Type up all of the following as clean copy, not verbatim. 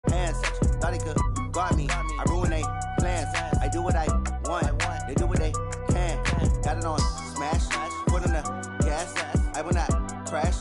Hands, thought he could guard me. I ruin they plans. I do what I want. They do what they can. Got it on smash. Put on the gas. I will not crash.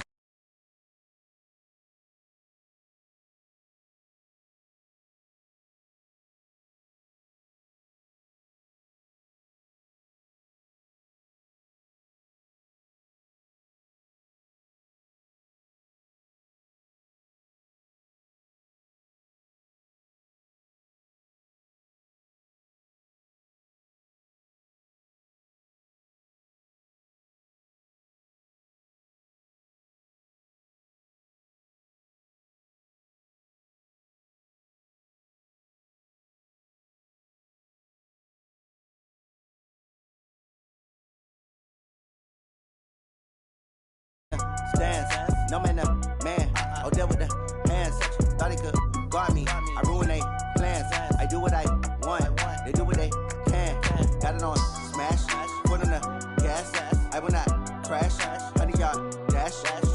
Stands, no man, man. Oh, deal with the hands. Thought he could guard me. I ruin they plans. I do what I want. They do what they can. Got it on smash. Put on the gas. I will not crash. 100 yard dash.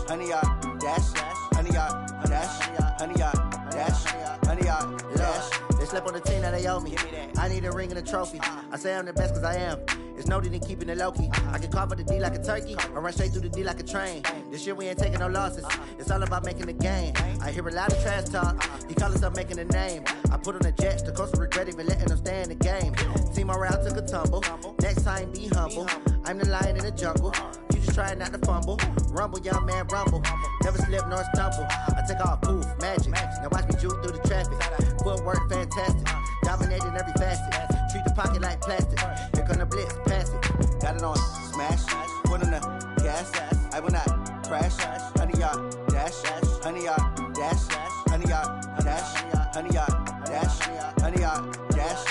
100 yard dash. 100 yard dash. 100 yard dash. 100 yard dash. They slept on the team that they owe me. I need a ring and a trophy. I say I'm the best cause I am. It's no need in keeping it low-key. I can carve up the D like a turkey or run straight through the D like a train. This year we ain't taking no losses. It's all about making the game. I hear a lot of trash talk. He call himself making a name. I put on the Jets. The coach will regret even letting them stay in the game. Team morale took a tumble. Next time be humble. I'm the lion in the jungle. You just try not to fumble. Rumble, young man, rumble. Never slip nor stumble. I take off, poof, magic. Now watch me juke through the traffic. Footwork fantastic. Dominating every facet. Treat the pocket like plastic. Here come the blitz, pass it. Got it on smash. Put on the gas. I will not crash. 100 yard dash. 100 yard dash. 100 yard dash. 100 yard dash. 100 yard dash.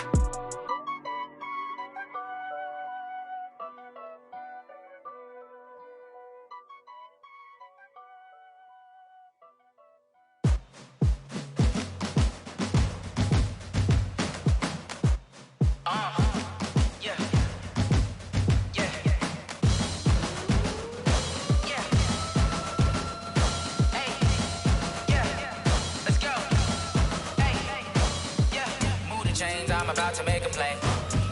I'm about to make a play.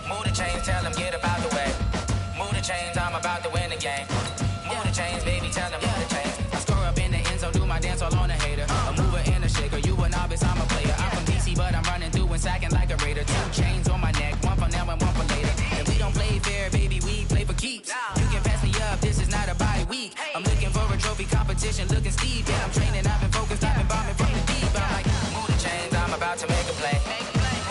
Move the chains, tell them get up out the way. Move the chains, I'm about to win the game. Move the chains, baby, tell them move the chains. I score up in the end zone, do my dance all on a hater. A mover and a shaker, you a novice, I'm a player. I'm from DC, but I'm running through and sacking like a raider. 2 chains on my neck, one for now and one for later. And we don't play fair, baby, we play for keeps. You can pass me up, this is not a bye week. I'm looking for a trophy competition, looking steep. Yeah, I'm training, I've been focused, I've been bombing from the deep. I'm like, move the chains, I'm about to make a play.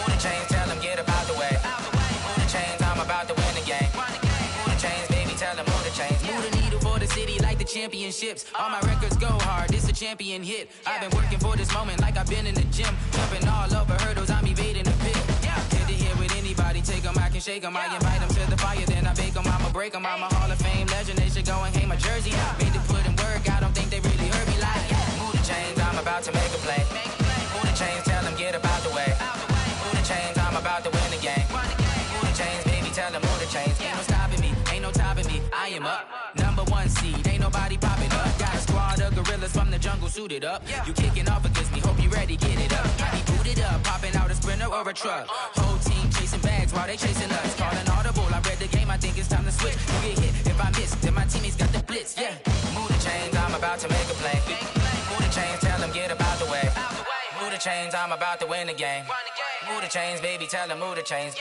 Move the chains, tell them get up out the way. Move the chains, I'm about to win the game. Move the chains, baby, tell them move the chains. Move the needle for the city like the championships. All my records go hard, this a champion hit. I've been working for this moment like I've been in the gym. Jumping all over hurdles, I'm evading the pit. Head to head with anybody, take them, I can shake them. I invite them to the fire, then I bake them, I'ma break them. I'm a Hall of Fame legend, they should go and hang my jersey. Made to put in work, I don't think they really heard me like, move the chains, I'm about to make a play. Move the chains, tell them get up out the way. Move the chains, I'm about to win the game. Move the chains, baby, tell them move the chains. Ain't no stopping me, ain't no topping me, I am up. Number 1 seed, ain't nobody popping up. Got a squad of gorillas from the jungle suited up. You kicking off against me, hope you ready, get it up. I be booted up, popping out a sprinter or a truck. Whole team chasing bags while they chasing us. Calling audible, I read the game, I think it's time to switch. You get hit, if I miss, then my teammates got the blitz, Move the chains, I'm about to make a play. Move the chains, tell them get up out the way. Move the chains, I'm about to win the game. Move the chains, baby, tell them move the chains.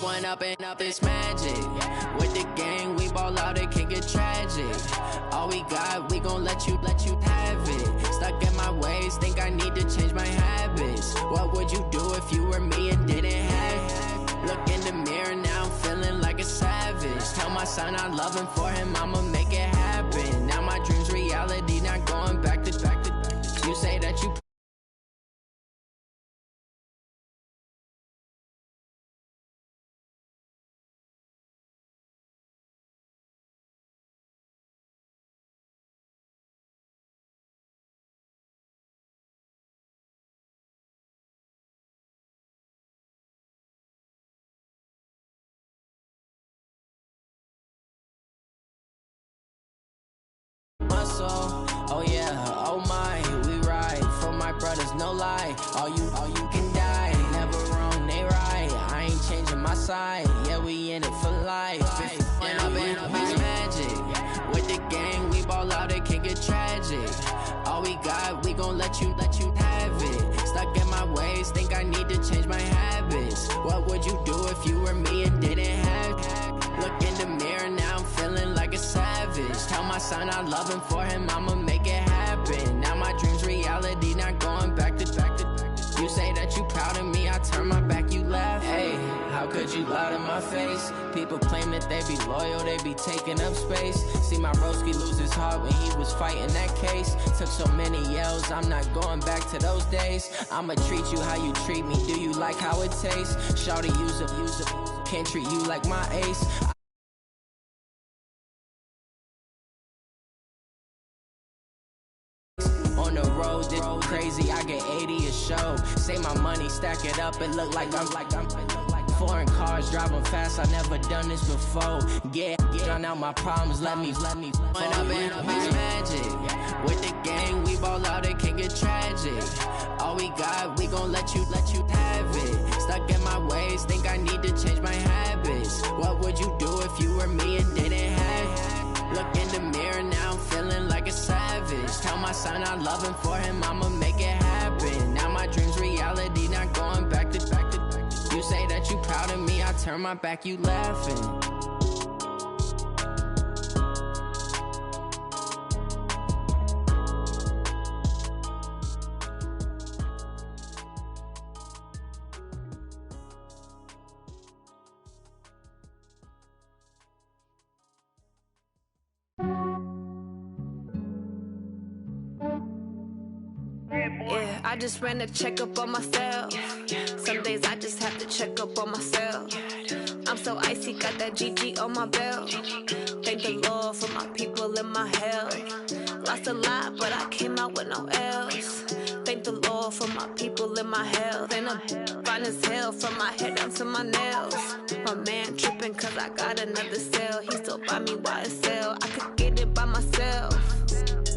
One up and up is magic. With the gang, we ball out, it can get tragic. All we got, we gon' let you have it. Stuck in my ways, think I need to change my habits. What would you do if you were me and didn't have it? Look in the mirror now, I'm feeling like a savage. Tell my son I love him, for him I'ma make it happen. Now my dreams reality, not going back to. You say that you muscle. Oh yeah, oh my, we ride for my brothers, no lie. All you can die, never wrong, they right. I ain't changing my side, yeah, we in it for life. And I've been magic with the gang, we ball out, it can get tragic. All we got, we gon' let you have it. Stuck in my ways, think I need to change my habits. What would you do if you were me and didn't have? Look in the mirror, now I'm feeling like a savage. Tell my son I love him, for him I'ma make it happen. Now my dreams reality, not going back to. You say that you proud of me, I turn my back, you laugh. Hey, how could you lie to my face? People claim that they be loyal, they be taking up space. See my broski lose his heart when he was fighting that case. Took so many yells, I'm not going back to those days. I'ma treat you how you treat me, do you like how it tastes? Shawty, use it, can't treat you like my ace. On the road, this crazy, I get 80 a show. Say my money, stack it up, it look like I'm foreign cars, driving fast, I never done this before. Yeah, drown out my problems, let me When I've been magic with the gang, we ball out, it can get tragic. All we got, we gon' let you have it. Stuck in my ways, think I need to change my habits. What would you do if you were me and didn't have? Look in the mirror, now I'm feeling like a savage. Tell my son I love him, for him I'ma make it happen. Now my dreams reality, not going back to. You say that you proud of me, I turn my back, you laughing. Yeah, I just ran a checkup on myself. Some days I just have to check up on myself. I'm so icy, got that GG on my belt. Thank the Lord for my people and my health. Lost a lot, but I came out with no else. Thank the Lord for my people and my health. And I'm fine as hell from my head down to my nails. My man tripping cause I got another cell. He still buy me YSL. I could get it by myself.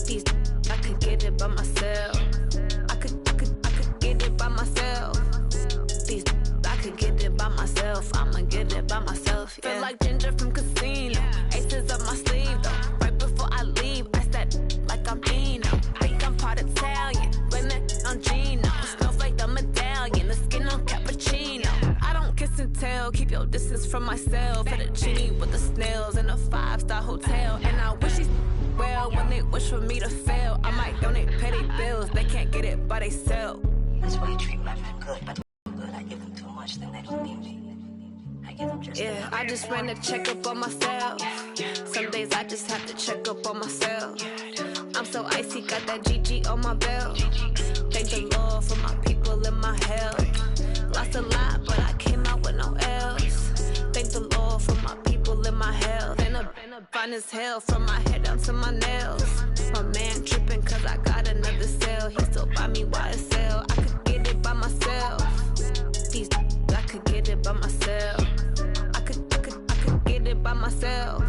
These I could get it by myself. I could get it by myself. These I could get it by myself. I'ma get it by myself. Yeah. Feel like Ginger from Casino. Aces up my sleeve though. Right before I leave, I said like I'm Eno. Think I'm part Italian. Blame it on Gino. Snowflake the medallion. The skin on cappuccino. I don't kiss and tell. Keep your distance from myself. Fettuccine with the snails in a 5-star hotel. And I wish these well when they wish for me to fail. I might donate petty bills. They can't get it by they sell. That's why you treat my friend good, but good. I give them too much, then they don't need me. I give them just enough. I just ran a checkup on myself. Some days I just have to check up on myself. I'm so icy, got that GG on my belt. Thank the Lord for my people and my health. Lost a lot, but I came out with no else. Thank the Lord for my people and my health. And I'm fine as hell from my head down to my nails. My man tripping cause I got another cell. He still buy me YSL. I could get it by myself. These I could get it by myself. I could get it by myself.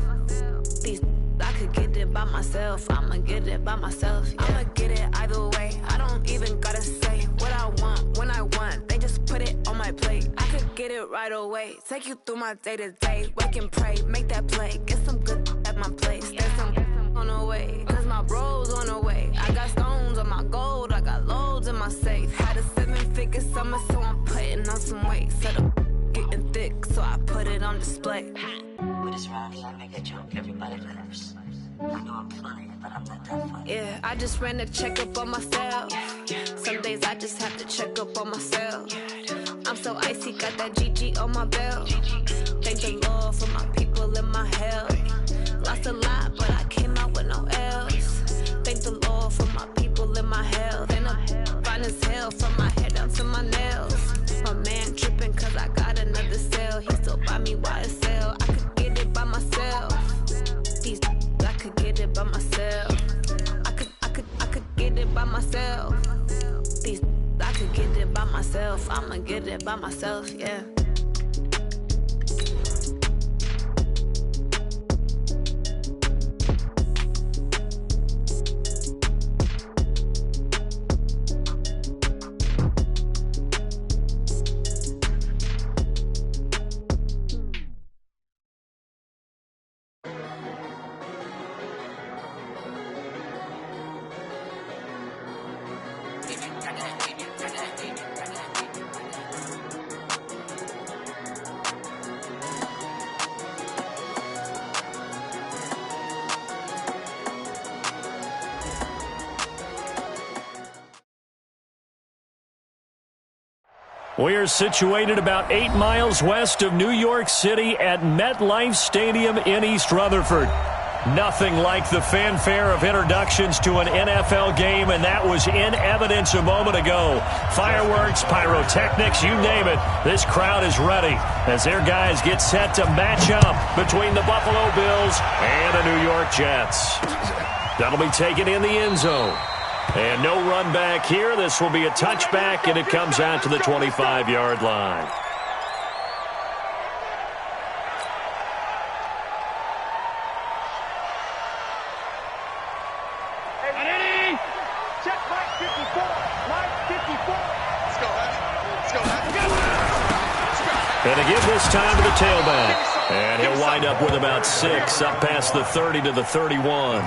These I could get it by myself. I'ma get it by myself. Yeah. I'ma get it either way. I don't even gotta say what I want when I want. They just put it on my plate. I could get it right away. Take you through my day to day. Wake and pray, make that play. Get some good at my place. There's some on the way. Cause my bro's on the way. I got stones on my gold. I got loads in my safe. Had a 7-figure summer, so I'm putting on some weight. Set up getting thick, so I put it on display. With this round, I make a joke, everybody laughs. I know I'm funny, but I'm not that funny. Yeah, I just ran a checkup on myself. Some days I just have to check up on myself. I'm so icy, got that GG on my belt. Thank the Lord for my people and my health. myself. I'ma get it by myself, yeah. We are situated about 8 miles west of New York City at MetLife Stadium in East Rutherford. Nothing like the fanfare of introductions to an NFL game, and that was in evidence a moment ago. Fireworks, pyrotechnics, you name it. This crowd is ready as their guys get set to match up between the Buffalo Bills and the New York Jets. That'll be taken in the end zone. And no run back here. This will be a touchback, and it comes out to the 25-yard line. Check Mike 54. Mike 54. Let's go. And to give this time to the tailback. And he'll wind up with about 6 up past the 30 to the 31.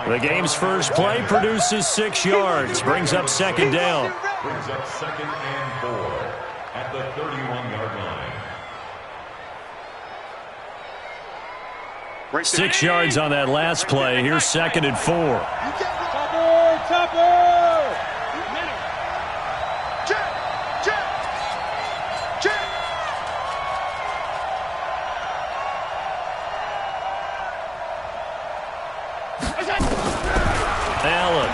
The game's first play produces 6 yards. Brings up second down. Brings up 2nd and 4 at the 31-yard line. 6 yards on that last play. Here's 2nd and 4. Tupper! Allen.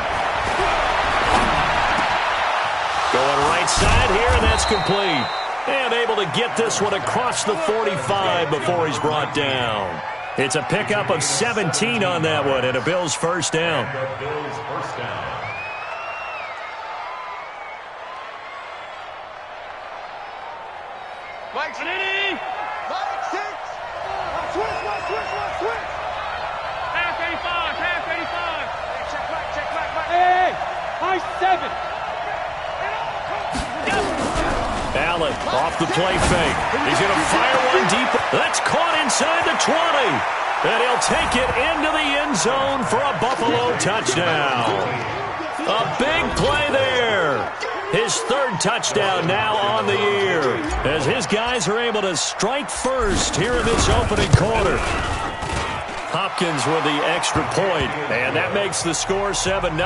Going right side here, and that's complete. And able to get this one across the 45 before he's brought down. It's a pickup of 17 on that one, and a Bills first down. Mike 6! Switch! Half 85! Check back, Mike. Hey! High 7! Allen off the play fake. He's going to fire one deep. That's caught inside the 20. And he'll take it into the end zone for a Buffalo touchdown. A big play there. His 3rd touchdown now on the year, as his guys are able to strike first here in this opening quarter. Hopkins with the extra point, and that makes the score 7-0.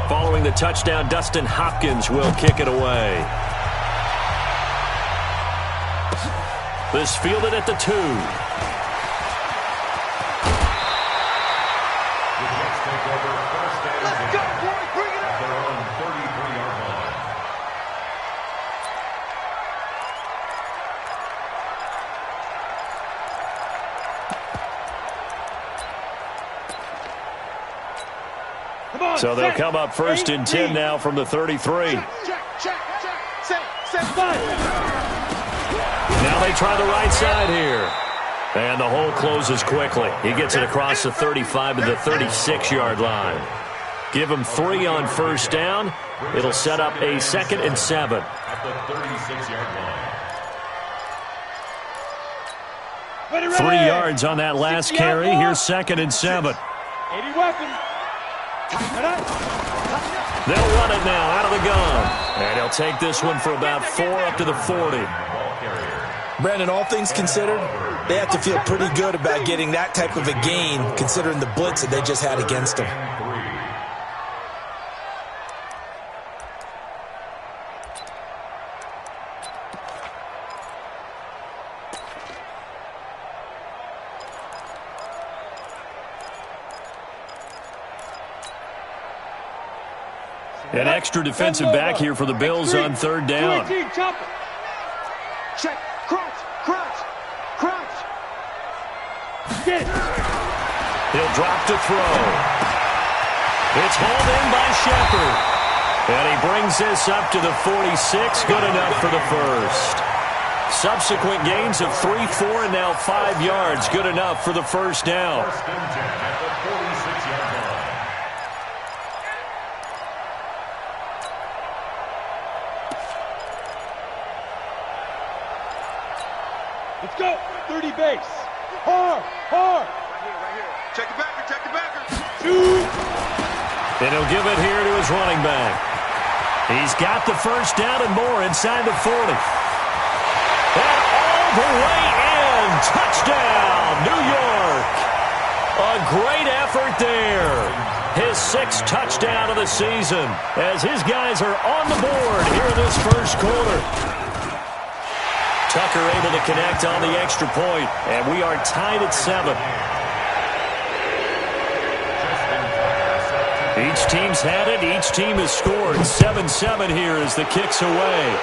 Following the touchdown, Dustin Hopkins will kick it away. This fielded at the 2. Let's go, boys! Bring it up! Their own 33-yard line. So they'll come up 1st and 10 now from the 33. Check. Set 5. Now they try the right side here. And the hole closes quickly. He gets it across the 35 to the 36-yard line. Give him 3 on first down. It'll set up a 2nd and 7. At the 36-yard line. 3 yards on that last carry. Here's 2nd and 7. 80 weapons. They'll run it now out of the gun. And he'll take this one for about 4 up to the 40. Brandon, all things considered, they have to feel pretty good about getting that type of a gain, considering the blitz that they just had against them. An extra defensive back here for the Bills on 3rd down. Check. Crunch. it. He'll drop to throw. It's hauled in by Shepard. And he brings this up to the 46. Good enough for the first. Subsequent gains of 3, 4, and now 5 yards. Good enough for the first down. First and 10 at the 46-yard line. Let's go. 30 base. Hard. Right here. Check the backer. Shoot. And he'll give it here to his running back. He's got the first down and more inside the 40. And all the way in. Touchdown, New York. A great effort there. His 6th touchdown of the season as his guys are on the board here in this first quarter. Tucker able to connect on the extra point, and we are tied at 7. Each team's had it. Each team has scored. 7-7 here as the kick's away.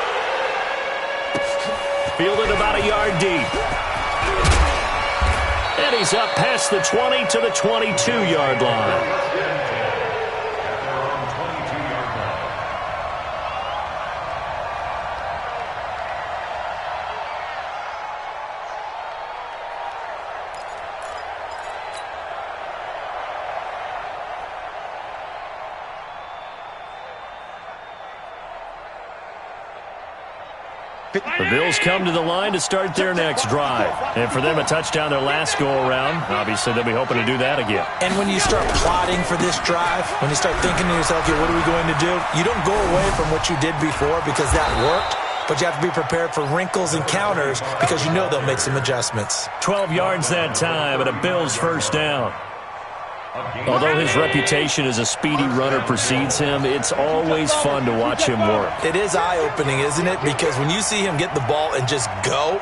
Fielded about a yard deep. And he's up past the 20 to the 22-yard line. The Bills come to the line to start their next drive. And for them, a touchdown their last go-around. Obviously, they'll be hoping to do that again. And when you start plotting for this drive, when you start thinking to yourself, okay, what are we going to do? You don't go away from what you did before because that worked. But you have to be prepared for wrinkles and counters because you know they'll make some adjustments. 12 yards that time and a Bills first down. Although his reputation as a speedy runner precedes him, it's always fun to watch him work. It is eye-opening, isn't it? Because when you see him get the ball and just go,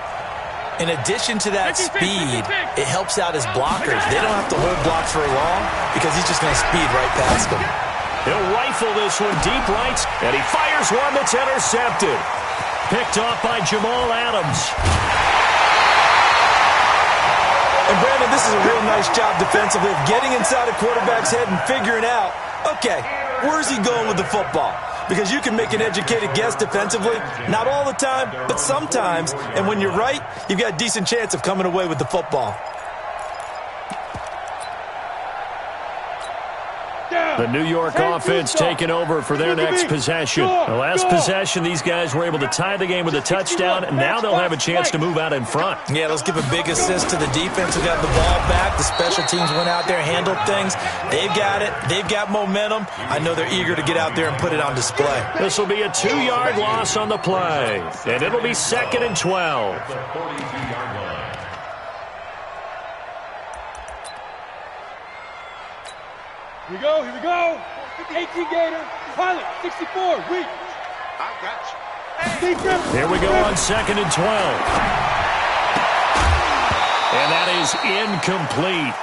in addition to that speed, it helps out his blockers. They don't have to hold blocks for long because he's just going to speed right past them. He'll rifle this one deep right, and he fires one that's intercepted. Picked off by Jamal Adams. And, Brandon, this is a real nice job defensively of getting inside a quarterback's head and figuring out, okay, where's he going with the football? Because you can make an educated guess defensively, not all the time, but sometimes. And when you're right, you've got a decent chance of coming away with the football. The New York offense taking over for their next possession. The last possession, these guys were able to tie the game with a touchdown, and now they'll have a chance to move out in front. Yeah, let's give a big assist to the defense who got the ball back. The special teams went out there, handled things. They've got it. They've got momentum. I know they're eager to get out there and put it on display. This will be a 2-yard loss on the play, and it'll be 2nd and 12. Here we go. 18 Gator. Pilot, 64. Reach. I got you. Here we go on 2nd and 12. And that is incomplete.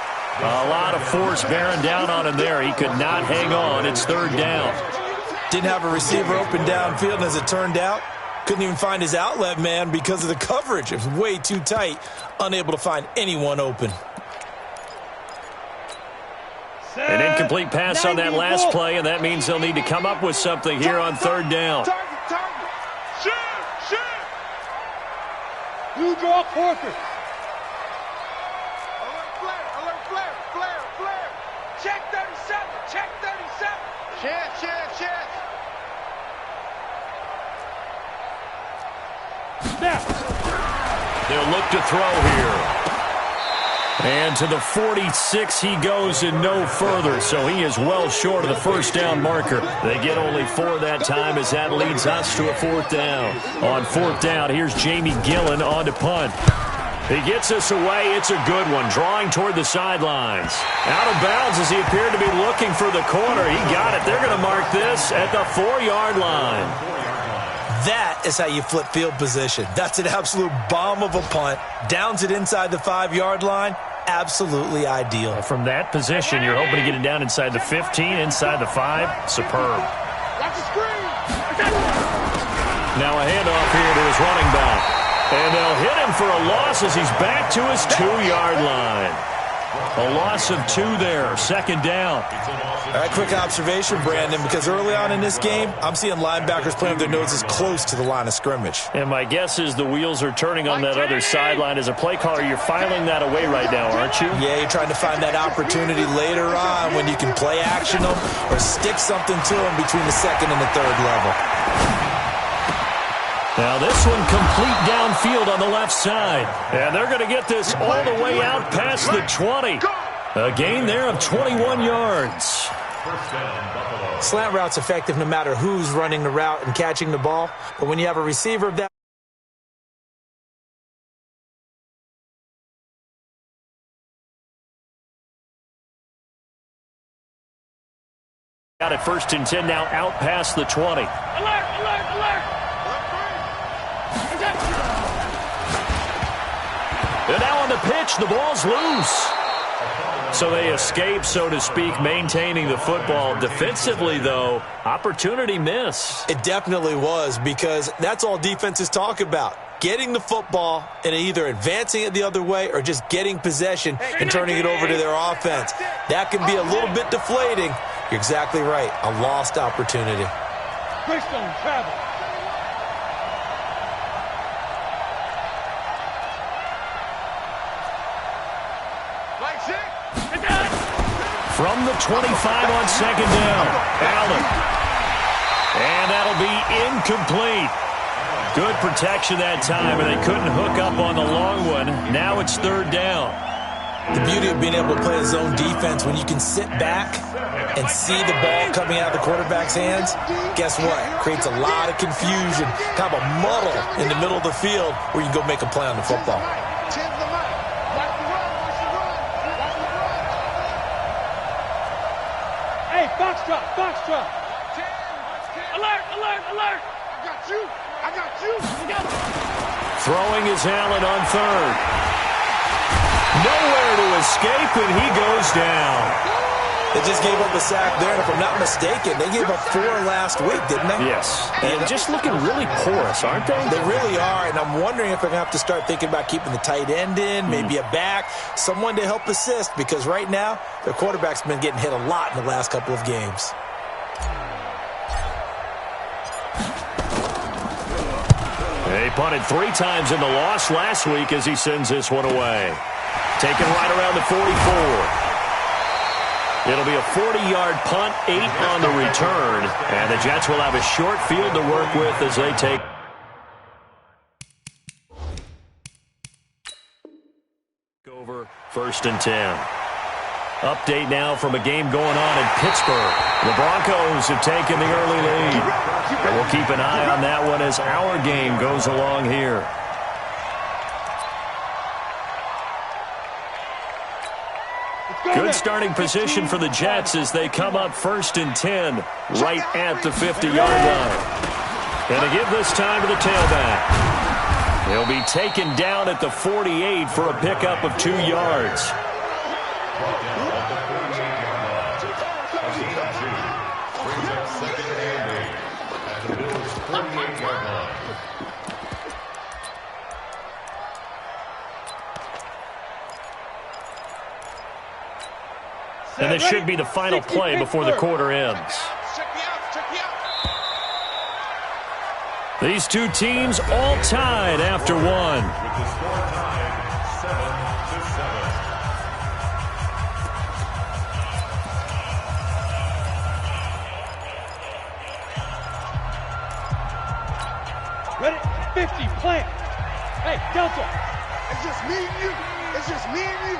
A lot of force bearing down on him there. He could not hang on. It's 3rd down. Didn't have a receiver open downfield, and as it turned out, couldn't even find his outlet man because of the coverage. It was way too tight, unable to find anyone open. An incomplete pass on that last play, and that means they'll need to come up with something here on 3rd down. Target. Shoot. Blue draw Corker. Alert flare. Check 37. Chance. Snap. They'll look to throw here. And to the 46 he goes and no further, so he is well short of the first down marker. They get only 4 that time as that leads us to a 4th down. On 4th down, here's Jamie Gillen on to punt. He gets us away. It's a good one, drawing toward the sidelines. Out of bounds as he appeared to be looking for the corner. He got it. They're going to mark this at the 4-yard line. That is how you flip field position. That's an absolute bomb of a punt. Downs it inside the 5-yard line. Absolutely ideal. From that position, you're hoping to get it down inside the 15, inside the 5. Superb. Now a handoff here to his running back. And they'll hit him for a loss as he's back to his 2-yard line. A loss of 2 there, second down. All right, quick observation, Brandon, because early on in this game, I'm seeing linebackers playing with their noses close to the line of scrimmage. And my guess is the wheels are turning on that other sideline. As a play caller, you're filing that away right now, aren't you? Yeah, you're trying to find that opportunity later on when you can play action them or stick something to them between the second and the third level. Now this one complete downfield on the left side. And they're going to get this all the way out past the 20. A gain there of 21 yards. Slant route's effective no matter who's running the route and catching the ball. But when you have a receiver of that, got it 1st and 10 now out past the 20. Alert, alert, alert. And now on the pitch, the ball's loose. So they escape, so to speak, maintaining the football. Defensively, though, opportunity miss. it definitely was, because that's all defenses talk about. Getting the football and either advancing it the other way or just getting possession and turning it over to their offense. That can be a little bit deflating. You're exactly right. A lost opportunity. Greystone travel. From the 25 on second down, Allen. And that'll be incomplete. Good protection that time, and they couldn't hook up on the long one. Now it's 3rd down. The beauty of being able to play a zone defense when you can sit back and see the ball coming out of the quarterback's hands, guess what? Creates a lot of confusion, kind of a muddle in the middle of the field where you can go make a play on the football. Hey, box drop, box drop. Alert, alert, alert. I got you. I got you. Throwing is Allen on 3rd. Nowhere to escape, and he goes down. They just gave up a sack there, and if I'm not mistaken, they gave up 4 last week, didn't they? Yes, and just looking really porous, aren't they? They really are, and I'm wondering if they're going to have to start thinking about keeping the tight end in, maybe a back, someone to help assist, because right now, their quarterback's been getting hit a lot in the last couple of games. They punted 3 times in the loss last week as he sends this one away. Taken right around the 44. It'll be a 40-yard punt, 8 on the return, and the Jets will have a short field to work with as they take over 1st and 10. Update now from a game going on in Pittsburgh. The Broncos have taken the early lead, and we'll keep an eye on that one as our game goes along here. Good starting position for the Jets as they come up 1st and 10 right at the 50-yard line. And to give this time to the tailback. He'll be taken down at the 48 for a pickup of 2 yards. And this should be the final play before the quarter ends. These two teams all tied after one. Ready? 50, plant. Hey, Delta. It's just me and you. It's just me and you.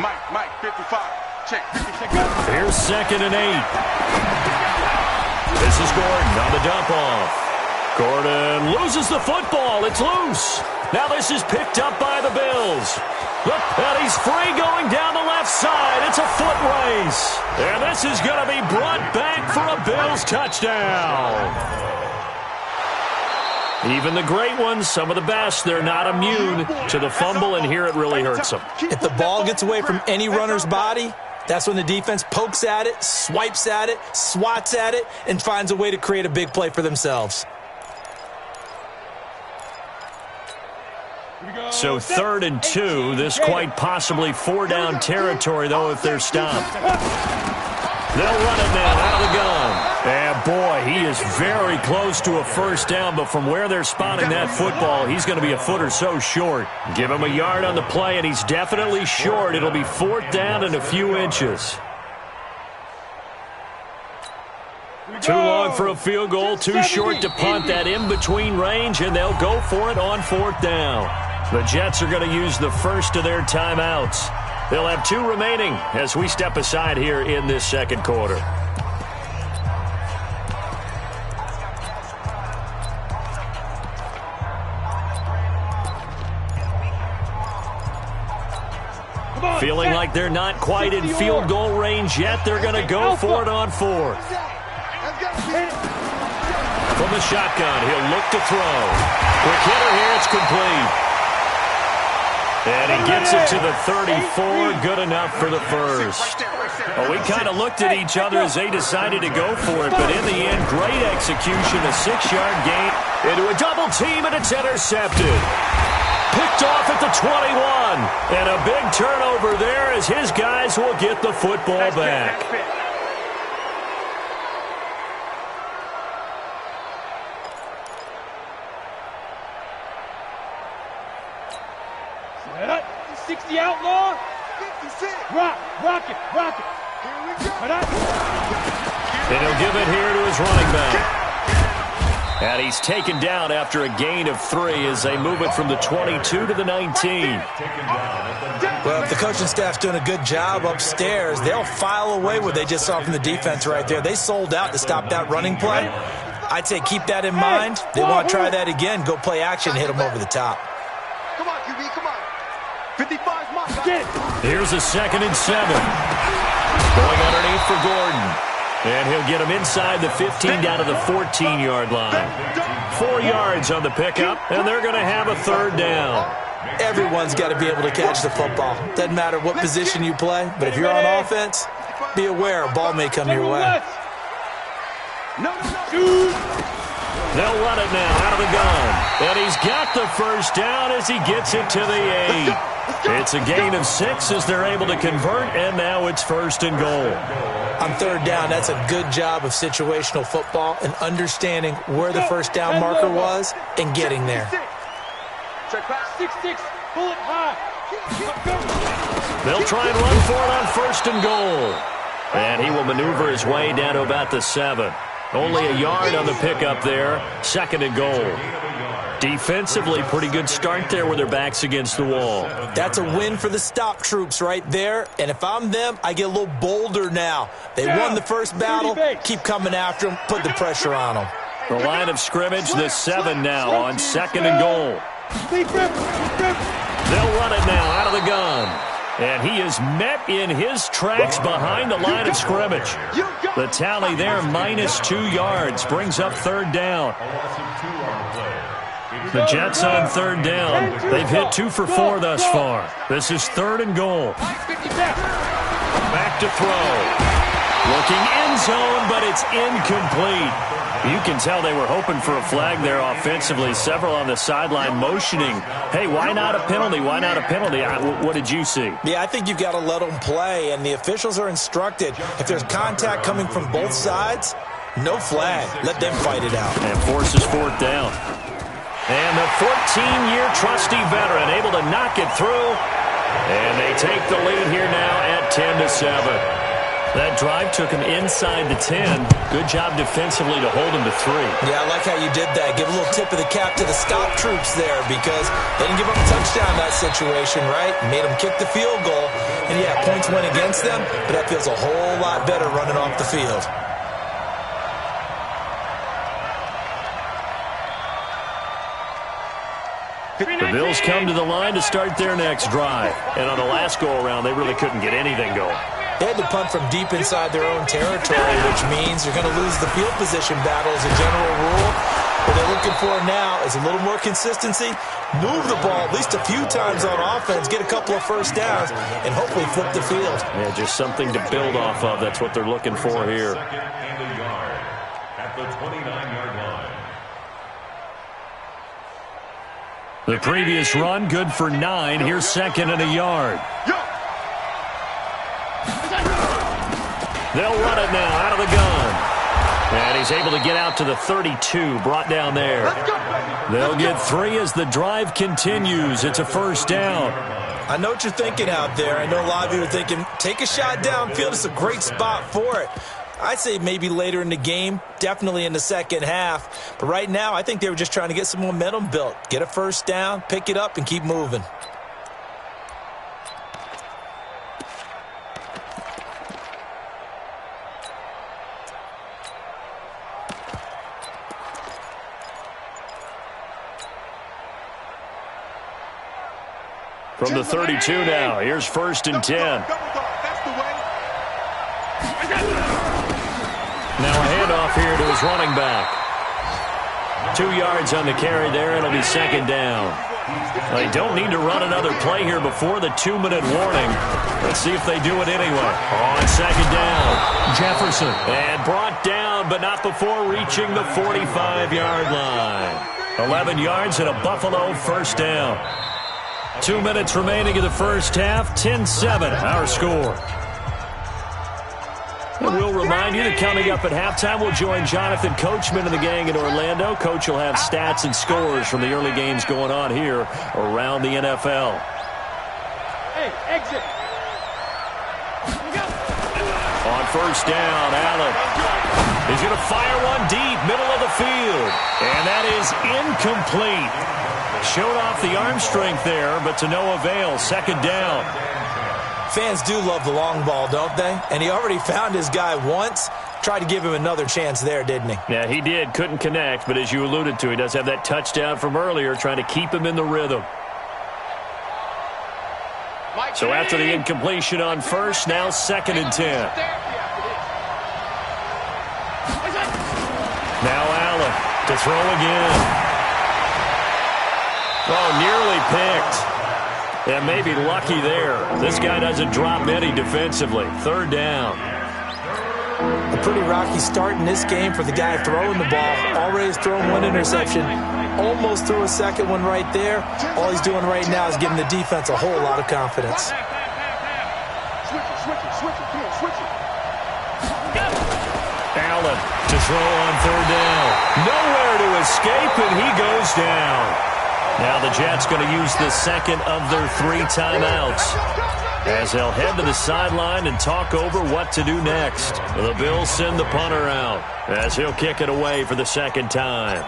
Mike, 55. Check, 50 seconds. Here's 2nd and 8. This is Gordon on the dump off. Gordon loses the football. It's loose. Now this is picked up by the Bills. Look, and he's free going down the left side. It's a foot race. And this is going to be brought back for a Bills touchdown. Even the great ones, some of the best, they're not immune to the fumble, and here it really hurts them. If the ball gets away from any runner's body, that's when the defense pokes at it, swipes at it, swats at it, and finds a way to create a big play for themselves. So 3rd and 2. This quite possibly 4-down territory, though, if they're stopped. They'll run it now out of the gun. And, boy, he is very close to a first down, but from where they're spotting that football, he's going to be a foot or so short. Give him a yard on the play, and he's definitely short. It'll be 4th down and a few inches. Too long for a field goal, too short to punt. That in-between range, and they'll go for it on 4th down. The Jets are going to use the first of their timeouts. They'll have 2 remaining as we step aside here in this second quarter. Feeling like they're not quite in field goal range yet. They're going to go for it on 4th. From the shotgun, he'll look to throw. Quick hitter here, it's complete. And he gets it to the 34, good enough for the first. Well, we kind of looked at each other as they decided to go for it, but in the end, great execution, a 6-yard gain into a double team, and it's intercepted. Picked off at the 21, and a big turnover there as his guys will get the football back. The outlaw. 56. Rock it. Here we go. And he'll give it here to his running back. And he's taken down after a gain of 3 as they move it from the 22 to the 19. Well, if the coaching staff's doing a good job upstairs, they'll file away what they just saw from the defense right there. They sold out to stop that running play. I'd say keep that in mind. They want to try that again, go play action, hit them over the top. Come on, QB, come on. 55's mine. Here's a 2nd and 7. Going underneath for Gordon. And he'll get him inside the 15 down to the 14-yard line. 4 yards on the pickup, and they're going to have a 3rd down. Everyone's got to be able to catch the football. Doesn't matter what position you play, but if you're on offense, be aware a ball may come your way. They'll run it now out of the gun. And he's got the first down as he gets it to the 8. It's a gain of 6 as they're able to convert, and now it's 1st and goal. On 3rd down, that's a good job of situational football and understanding where the first down marker was and getting there. 6-6, pull it high. They'll try and run for it on 1st and goal. And he will maneuver his way down to about the 7. Only a yard on the pickup there. 2nd and goal. Defensively, pretty good start there with their backs against the wall. That's a win for the stop troops right there. And if I'm them, I get a little bolder now. They won the first battle. Keep coming after them. Put the pressure on them. The line of scrimmage, the 7 now on 2nd and goal. They'll run it now out of the gun. And he is met in his tracks behind the line of scrimmage. The tally there, -2 yards, brings up 3rd down. The Jets on 3rd down. They've hit 2 for 4 thus far. This is 3rd and goal. Back to throw. Looking end zone, but it's incomplete. You can tell they were hoping for a flag there offensively. Several on the sideline motioning. Hey, why not a penalty? Why not a penalty? What did you see? Yeah, I think you've got to let them play, and the officials are instructed. If there's contact coming from both sides, no flag. Let them fight it out. And forces 4th down. And the 14-year trusty veteran able to knock it through. And they take the lead here now at 10-7. That drive took him inside the 10. Good job defensively to hold him to 3. Yeah, I like how you did that. Give a little tip of the cap to the stop troops there because they didn't give up a touchdown in that situation, right? Made them kick the field goal. And, yeah, points went against them, but that feels a whole lot better running off the field. The Bills come to the line to start their next drive. And on the last go-around, they really couldn't get anything going. They had to punt from deep inside their own territory, which means you're going to lose the field position battle as a general rule. What they're looking for now is a little more consistency, move the ball at least a few times on offense, get a couple of first downs, and hopefully flip the field. Yeah, just something to build off of. That's what they're looking for here. Second and a yard at the 29-yard line. The previous run, good for 9. Here's second and a yard. They'll run it now out of the gun. And he's able to get out to the 32, brought down there. They'll get 3 as the drive continues. It's a first down. I know what you're thinking out there. I know a lot of you are thinking, take a shot downfield. It's a great spot for it. I'd say maybe later in the game, definitely in the second half. But right now, I think they were just trying to get some momentum built. Get a first down, pick it up, and keep moving. From the 32 now, here's first and 10. Now a handoff here to his running back. 2 yards on the carry there. It'll be second down. They don't need to run another play here before the 2-minute warning. Let's see if they do it anyway. On second down, Jefferson. And brought down, but not before reaching the 45-yard line. 11 yards and a Buffalo first down. 2 minutes remaining in the first half. 10-7, our score. And we'll remind you that coming up at halftime, we'll join Jonathan Coachman and the gang in Orlando. Coach will have stats and scores from the early games going on here around the NFL. Hey, exit. On first down, Allen. He's going to fire one deep, middle of the field. And that is incomplete. Showed off the arm strength there, but to no avail. Second down. Fans do love the long ball, don't they? And he already found his guy once. Tried to give him another chance there, didn't he? Yeah, he did. Couldn't connect, but as you alluded to, he does have that touchdown from earlier, trying to keep him in the rhythm. So after the incompletion on first, now second and 10. Now Allen to throw again. Oh, nearly picked. And maybe lucky there. This guy doesn't drop many defensively. Third down. A pretty rocky start in this game for the guy throwing the ball. Already has thrown one interception. Almost threw a second one right there. All he's doing right now is giving the defense a whole lot of confidence. Allen to throw on third down. Nowhere to escape, and he goes down. Now the Jets going to use the second of their 3 timeouts as they'll head to the sideline and talk over what to do next. The Bills send the punter out as he'll kick it away for the second time.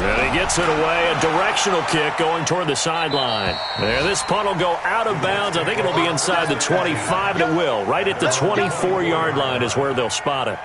And he gets it away, a directional kick going toward the sideline. And this punt will go out of bounds. I think it'll be inside the 25, and it will. Right at the 24-yard line is where they'll spot it.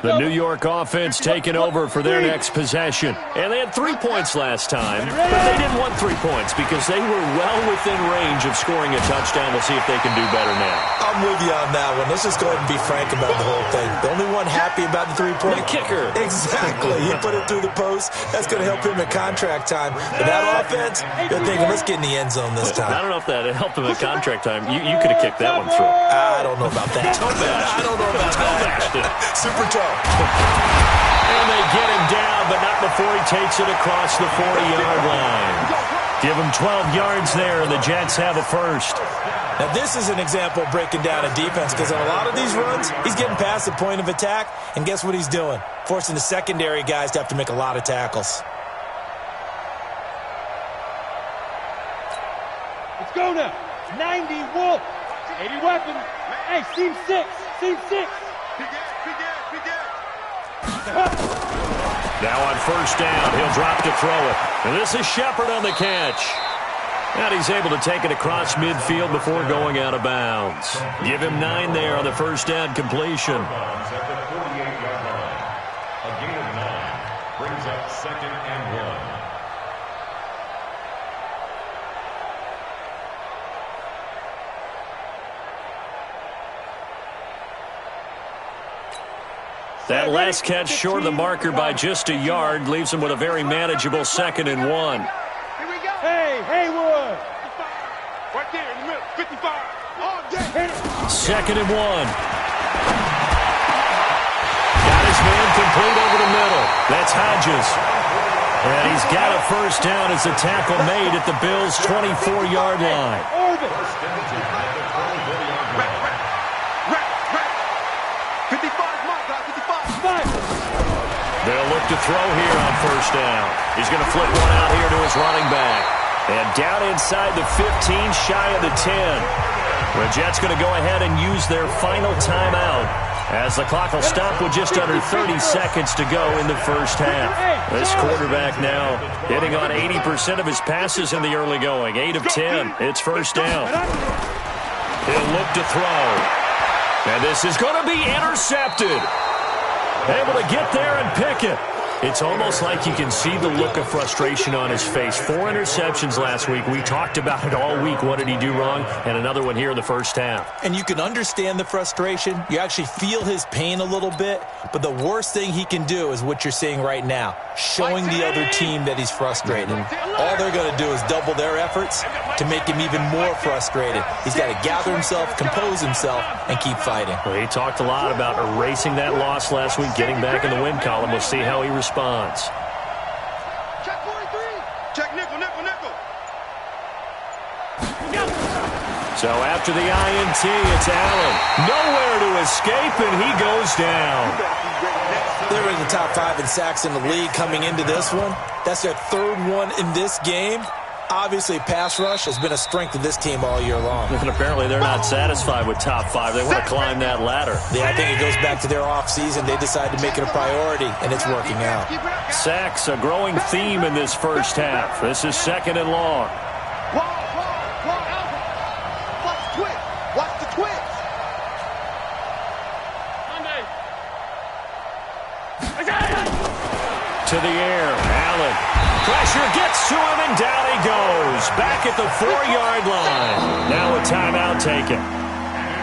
The New York offense taking over for their next possession. And they had 3 points last time, but they didn't want 3 points because they were well within range of scoring a touchdown. We'll see if they can do better now. I'm with you on that one. Let's just go ahead and be frank about the whole thing. The only one happy about the 3-point. The kicker. Exactly. He put it through the post. That's going to help him at contract time. But that offense, they're thinking, let's get in the end zone this time. I don't know if that helped him at contract time. You could have kicked that one through. I don't know about that. I don't know about that. Super toe. And they get him down, but not before he takes it across the 40-yard line. Give him 12 yards there, and the Jets have a first. Now, this is an example of breaking down a defense because on a lot of these runs, he's getting past the point of attack, and guess what he's doing? Forcing the secondary guys to have to make a lot of tackles. Let's go now. 90 Wolf. 80 weapon. Hey, seam 6. Seam 6. Now on first down, he'll drop to throw it. And this is Shepard on the catch. And he's able to take it across midfield before going out of bounds. Give him 9 there on the first down completion. At the 48-yard line. A gain of 9 brings up second and 1. That last catch short of the marker by just a yard leaves him with a very manageable second and 1. Hey, Haywood! Right there in the middle. 55. All day. 2nd and 1. Got his man complete over the middle. That's Hodges. And he's got a first down as the tackle made at the Bills' 24-yard line. 55, my guy, 55. They'll look to throw here on first down. He's going to flip one out here to his running back. And down inside the 15, shy of the 10. The Jets going to go ahead and use their final timeout as the clock will stop with just under 30 seconds to go in the first half. This quarterback now hitting on 80% of his passes in the early going. 8 of 10. It's first down. He'll look to throw. And this is going to be intercepted. Able to get there and pick it. It's almost like you can see the look of frustration on his face. 4 interceptions last week. We talked about it all week. What did he do wrong? And another one here in the first half. And you can understand the frustration. You actually feel his pain a little bit. But the worst thing he can do is what you're seeing right now, showing the other team that he's frustrated. All they're going to do is double their efforts to make him even more frustrated. He's got to gather himself, compose himself, and keep fighting. Well, he talked a lot about erasing that loss last week, getting back in the win column. We'll see how he responds. Check 43. Check nickel, nickel, nickel. So after the INT, it's Allen. Nowhere to escape, and he goes down. They're in the top 5 in sacks in the league coming into this one. That's their 3rd one in this game. Obviously, pass rush has been a strength of this team all year long. And apparently they're not satisfied with top 5. They want to climb that ladder. Yeah, I think it goes back to their offseason. They decided to make it a priority, and it's working out. Sacks, a growing theme in this first half. This is 2nd and long. Watch the twist. To the air, Allen. Pressure gets to him, and down he goes. Back at the 4-yard line. Now a timeout taken.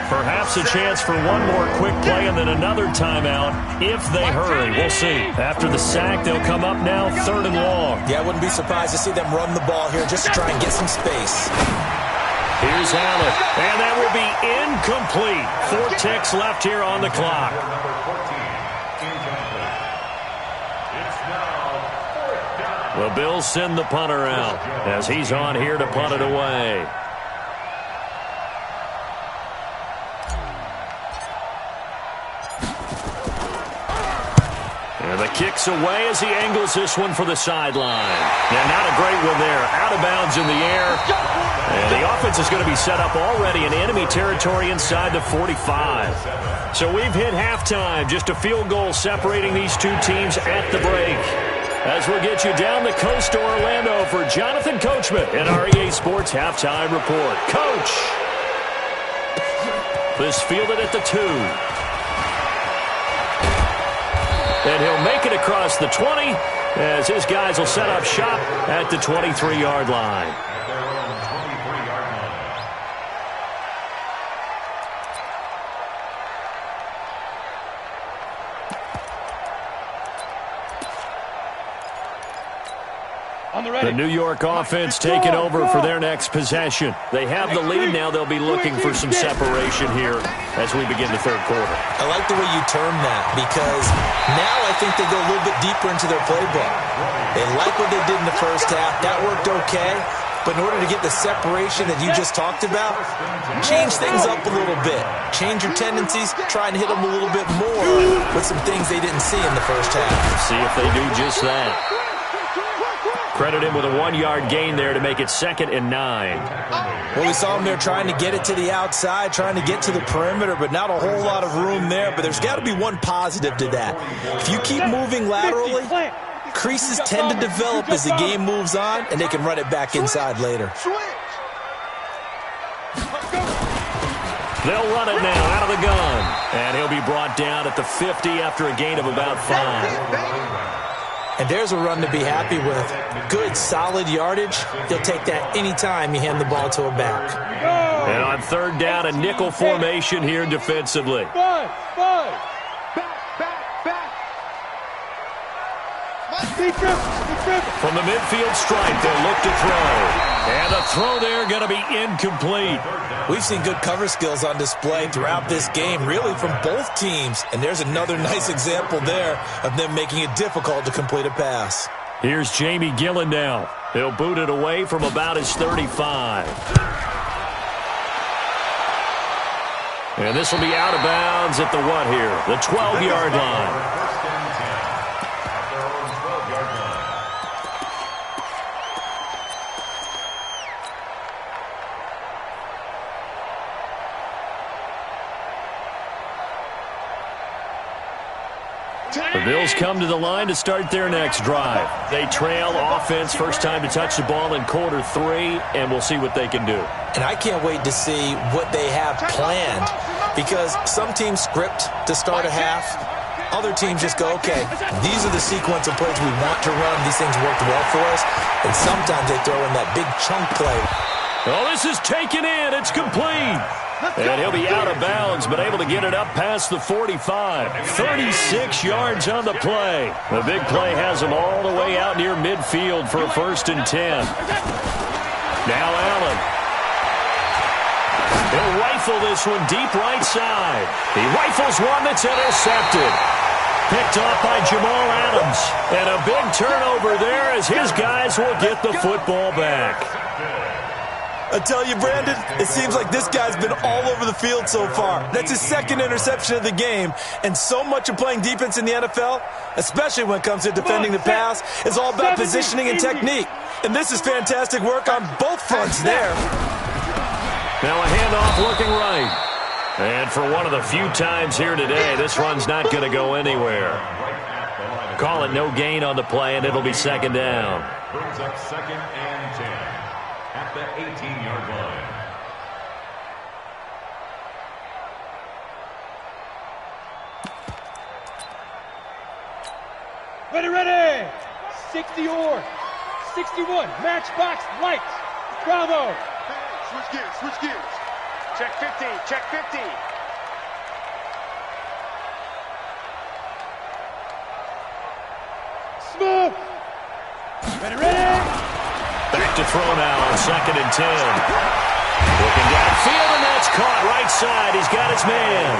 Perhaps a chance for one more quick play and then another timeout if they hurry. We'll see. After the sack, they'll come up now 3rd and long. Yeah, I wouldn't be surprised to see them run the ball here just to try and get some space. Here's Allen, and that will be incomplete. 4 ticks left here on the clock. The Bills send the punter out as he's on here to punt it away. And the kick's away as he angles this one for the sideline. Yeah, not a great one there. Out of bounds in the air. And the offense is going to be set up already in enemy territory inside the 45. So we've hit halftime. Just a field goal separating these two teams at the break. As we'll get you down the coast to Orlando for Jonathan Coachman in our EA Sports Halftime Report. Coach! This fielded at the 2. And he'll make it across the 20 as his guys will set up shop at the 23-yard line. The New York offense taking over for their next possession. They have the lead now. They'll be looking for some separation here as we begin the 3rd quarter. I like the way you term that because now I think they go a little bit deeper into their playbook. They like what they did in the first half. That worked okay. But in order to get the separation that you just talked about, change things up a little bit. Change your tendencies, try and hit them a little bit more with some things they didn't see in the first half. See if they do just that. Credit him with a 1-yard gain there to make it 2nd and 9. Well, we saw him there trying to get it to the outside, trying to get to the perimeter, but not a whole lot of room there. But there's got to be one positive to that. If you keep moving laterally, creases tend to develop as the game moves on, and they can run it back inside later. They'll run it now out of the gun. And he'll be brought down at the 50 after a gain of about 5. And there's a run to be happy with. Good, solid yardage. He'll take that anytime you hand the ball to a back. And on 3rd down, a nickel formation here defensively. Back. From the midfield stripe, they'll look to throw. And a The throw there going to be incomplete. We've seen good cover skills on display throughout this game, really from both teams. And there's another nice example there of them making it difficult to complete a pass. Here's Jamie Gillen now. He'll boot it away from about his 35. And this will be out of bounds at the what here? The 12-yard line. The Bills come to the line to start their next drive. They trail offense, first time to touch the ball in quarter 3, and we'll see what they can do. And I can't wait to see what they have planned, because some teams script to start a half. Other teams just go, okay, these are the sequence of plays we want to run. These things worked well for us. And sometimes they throw in that big chunk play. Oh, this is taken in. It's complete. And he'll be out of bounds, but able to get it up past the 45. 36 yards on the play. The big play has him all the way out near midfield for a 1st and 10. Now Allen. He'll rifle this one deep right side. He rifles one that's intercepted. Picked off by Jamal Adams. And a big turnover there as his guys will get the football back. I tell you, Brandon, it seems like this guy's been all over the field so far. That's his 2nd interception of the game. And so much of playing defense in the NFL, especially when it comes to defending the pass, is all about positioning and technique. And this is fantastic work on both fronts there. Now a handoff looking right. And for one of the few times here today, this run's not going to go anywhere. Call it no gain on the play, and it'll be 2nd down. Brings up 2nd and 10 at the 18-yard line. Ready. 60 or 61. Matchbox lights. Bravo. Switch gears. Check 50. Smooth. Ready. Back to throw now on 2nd and 10. Looking downfield, and that's caught right side. He's got his man.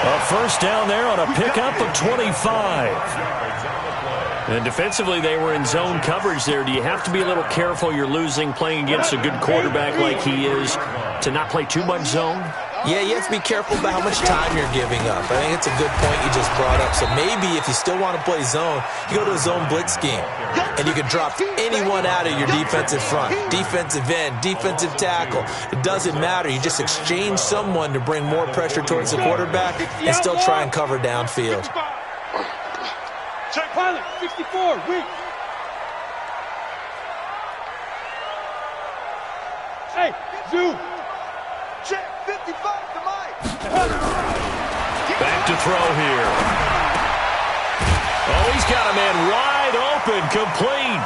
A 1st down there on a pickup of 25. And defensively, they were in zone coverage there. Do you have to be a little careful? You're losing, playing against a good quarterback like he is, to not play too much zone? Yeah, you have to be careful about how much time you're giving up. I think it's a good point you just brought up. So maybe if you still want to play zone, you go to a zone blitz scheme. And you can drop anyone out of your defensive front. Defensive end, defensive tackle. It doesn't matter. You just exchange someone to bring more pressure towards the quarterback and still try and cover downfield. Check pilot, 64, weak. Hey, zoom. Check 55 to Mike. Back to throw here. Oh, he's got a man wide open, complete.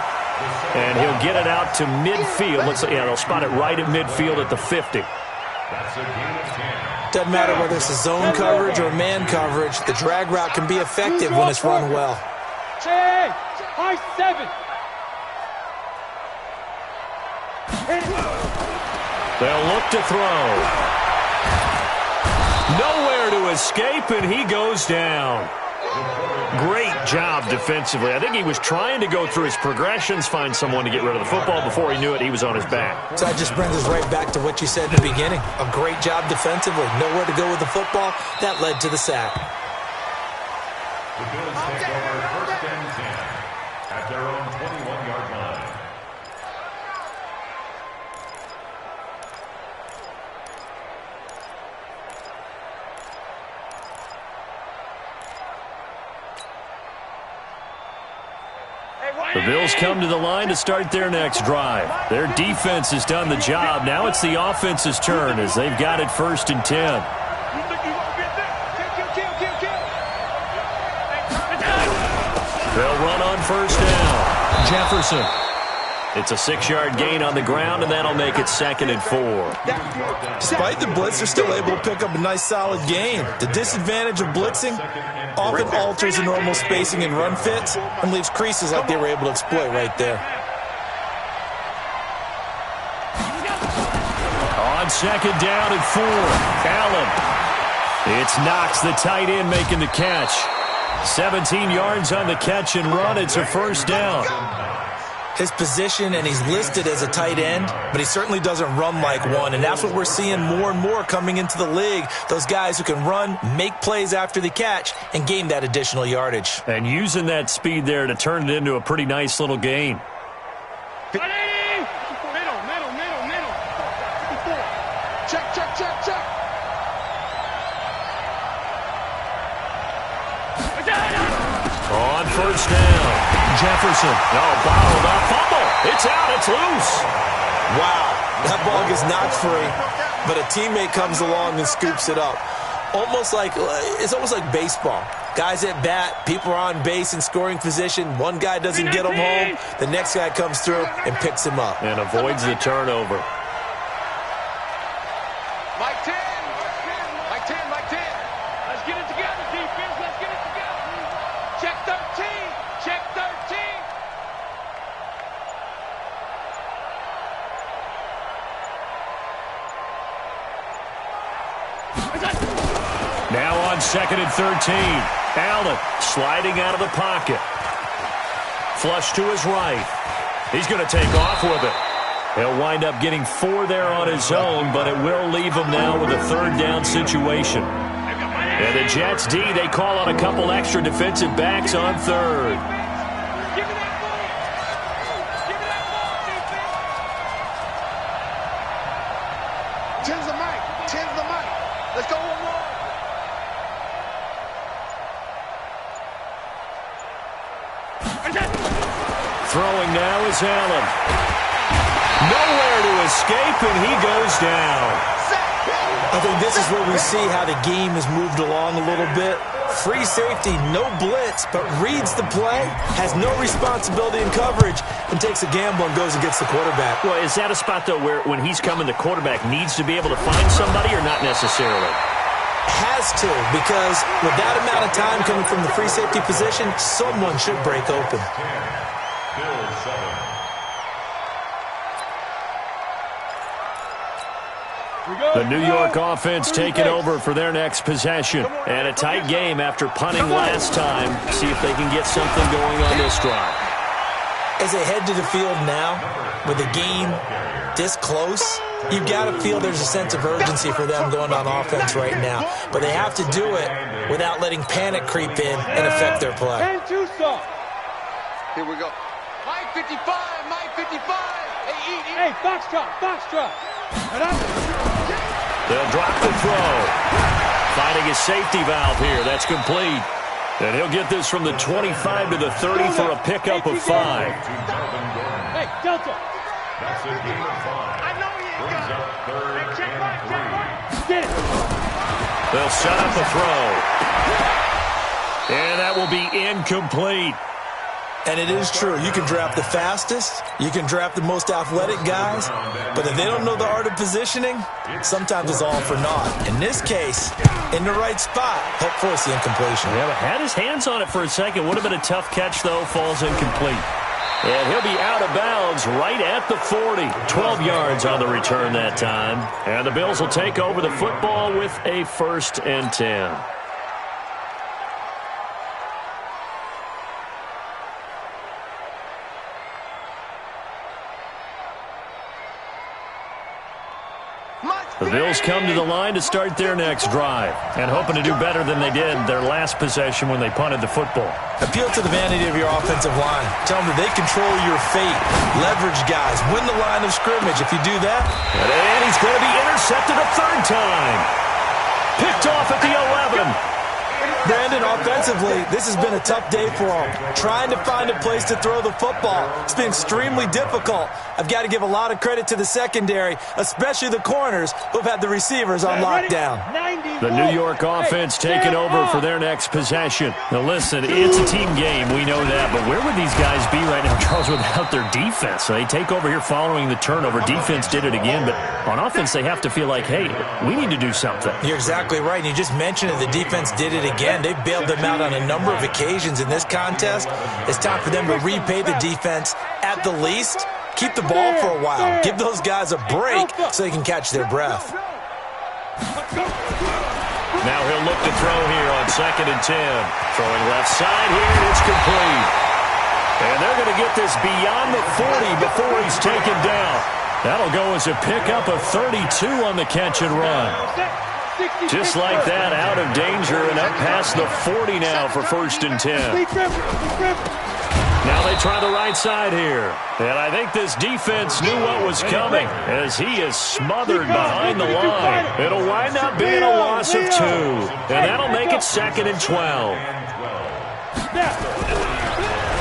And he'll get it out to midfield. They'll spot it right at midfield at the 50. That's a gain of 10. Doesn't matter whether it's a zone coverage or man coverage. The drag route can be effective when it's run well. Hey, high 7. They'll look to throw. Nowhere to escape, and he goes down. Great job defensively. I think he was trying to go through his progressions, find someone to get rid of the football. Before he knew it, he was on his back. So that just brings us right back to what you said in the beginning. A great job defensively. Nowhere to go with the football. That led to the sack. The Bills take over 1st and 10 at their own 21-yard line. The Bills come to the line to start their next drive. Their defense has done the job. Now it's the offense's turn as they've got it 1st and 10. They'll run on 1st down. Jefferson. It's a 6-yard gain on the ground, and that'll make it 2nd and 4. Despite the blitz, they're still able to pick up a nice solid gain. The disadvantage of blitzing often alters the normal spacing and run fits and leaves creases like they were able to exploit right there. on second down and 4. Allen. It's Knox, the tight end, making the catch. 17 yards on the catch and run. It's a first down. His position, and he's listed as a tight end, but he certainly doesn't run like one, and that's what we're seeing more and more coming into the league. Those guys who can run, make plays after the catch, and gain that additional yardage. And using that speed there to turn it into a pretty nice little gain. Check. On first down, Jefferson. Bottled up. Fumble. It's out. It's loose. Wow. That ball gets knocked free, but a teammate comes along and scoops it up. It's almost like baseball. Guys at bat, people are on base in scoring position. One guy doesn't get him home. The next guy comes through and picks him up. And avoids the turnover. Mike 10. Let's get it together, defense. Let's get it together. Check 13. Now on second and 13. Allen sliding out of the pocket. Flush to his right. He's going to take off with it. He'll wind up getting 4 there on his own, but it will leave him now with a third down situation. And the Jets D, they call on a couple extra defensive backs on third. Tens the mic. Let's go one more. Throwing now is Allen. Nowhere to escape, and he goes down. I think this is where we see how the game has moved along a little bit. Free safety, no blitz, but reads the play, has no responsibility in coverage, and takes a gamble and goes and gets the quarterback. Well, is that a spot, though, where when he's coming, the quarterback needs to be able to find somebody or not necessarily? Has to, because with that amount of time coming from the free safety position, someone should break open. The New York offense taking over for their next possession. And a tight game after punting last time. See if they can get something going on this drive. As they head to the field now, with the game this close, you've got to feel there's a sense of urgency for them going on offense right now. But they have to do it without letting panic creep in and affect their play. Here we go. Mike 55. Hey, Foxtrot. They'll drop the throw. Finding a safety valve here. That's complete. And he'll get this from the 25 to the 30 for a pickup of 5. Hey, Delta. That's a gain of 5. I know he ain't got it. Hey, check right. Get it. They'll set up a throw. And that will be incomplete. And it is true. You can draft the fastest. You can draft the most athletic guys. But if they don't know the art of positioning, sometimes it's all for naught. In this case, in the right spot, help force the incompletion. Yeah, but had his hands on it for a second. Would have been a tough catch, though. Falls incomplete. And he'll be out of bounds right at the 40. 12 yards on the return that time. And the Bills will take over the football with a 1st and 10. The Bills come to the line to start their next drive and hoping to do better than they did their last possession when they punted the football. Appeal to the vanity of your offensive line. Tell them that they control your fate. Leverage guys. Win the line of scrimmage. If you do that. And he's going to be intercepted a 3rd time. Picked off at the 11. Brandon, offensively, this has been a tough day for them. Trying to find a place to throw the football. It's been extremely difficult. I've got to give a lot of credit to the secondary, especially the corners who've had the receivers on lockdown. The New York offense taking over for their next possession. Now listen, it's a team game, we know that, but where would these guys be right now, Charles, without their defense? So they take over here following the turnover. Defense did it again, but on offense they have to feel like, hey, we need to do something. You're exactly right, and you just mentioned it. The defense did it again. They bailed them out on a number of occasions in this contest. It's time for them to repay the defense at the least Keep the ball for a while. Give those guys a break so they can catch their breath. Now he'll look to throw here on 2nd and 10. Throwing left side here, and it's complete. And they're going to get this beyond the 40 before he's taken down. That'll go as a pickup of 32 on the catch and run. Just like that, out of danger and up past the 40 now for 1st and 10. Now they try the right side here. And I think this defense knew what was coming as he is smothered behind the line. It'll wind up being a loss of 2. And that'll make it 2nd and 12.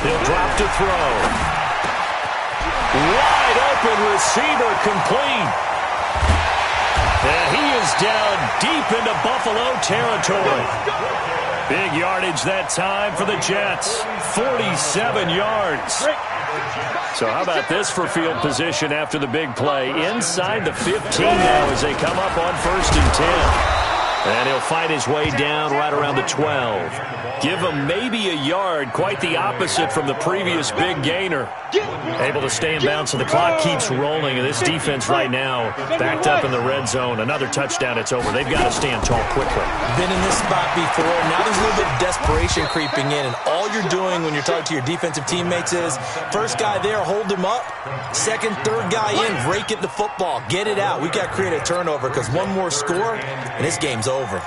He'll drop to throw. Wide open receiver complete. And he is down deep into Buffalo territory. Big yardage that time for the Jets. 47 yards. So how about this for field position after the big play? Inside the 15 now as they come up on 1st and 10. And he'll fight his way down right around the 12. Give him maybe a yard, quite the opposite from the previous big gainer. Able to stay in bounds, so the clock keeps rolling. And this defense right now backed up in the red zone. Another touchdown, it's over. They've got to stand tall quickly. Been in this spot before. Now there's a little bit of desperation creeping in. And all you're doing when you're talking to your defensive teammates is, first guy there, hold him up. Second, third guy in, rake it the football. Get it out. We've got to create a turnover because one more score, and this game's over.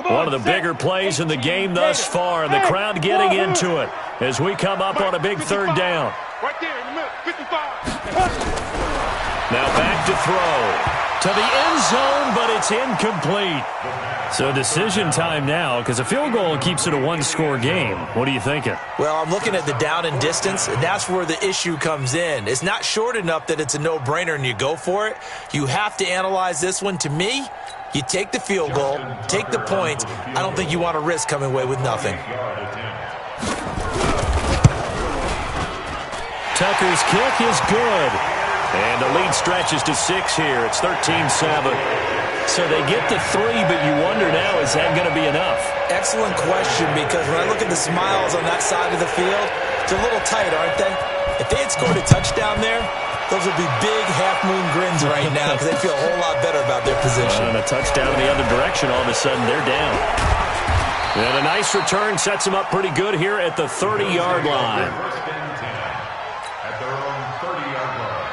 One of the bigger plays in the game thus far, and the crowd getting into it as we come up on a big 3rd down. Right there in the middle, 55. Now back to throw. To the end zone, but it's incomplete. So decision time now, because a field goal keeps it a 1-score game. What are you thinking? Well, I'm looking at the down and distance, and that's where the issue comes in. It's not short enough that it's a no-brainer and you go for it. You have to analyze this one. To me, you take the field goal, take the points. I don't think you want to risk coming away with nothing. Tucker's kick is good. And the lead stretches to 6 here. It's 13-7. So they get to 3, but you wonder now, is that going to be enough? Excellent question, because when I look at the smiles on that side of the field, they're a little tight, aren't they? If they had scored a touchdown there, those would be big half-moon grins right now because they feel a whole lot better about their position. And a touchdown in the other direction, all of a sudden they're down. And a nice return sets them up pretty good here at the 30-yard line. At their own 30-yard line.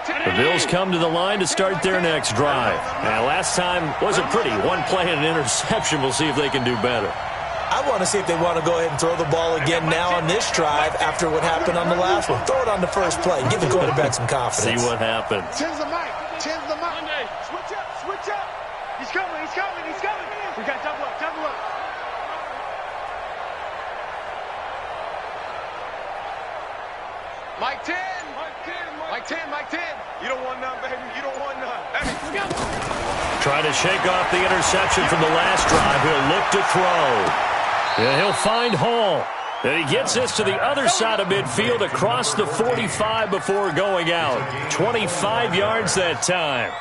The Bills come to the line to start their next drive. And last time wasn't pretty. One play and an interception. We'll see if they can do better. I want to see if they want to go ahead and throw the ball again now on this drive after what happened on the last one. Throw it on the first play. Give the quarterback some confidence. See what happens. Change the mic. Change the mic. Switch up. Switch up. He's coming. He's coming. He's coming. We got double up. Double up. Mike 10. Mike 10. Mike 10. You don't want none, baby. You don't want none. Hey, trying to shake off the interception from the last drive. He'll look to throw. Yeah, he'll find Hall. And he gets this to the other side of midfield across the 45 before going out. 25 yards that time.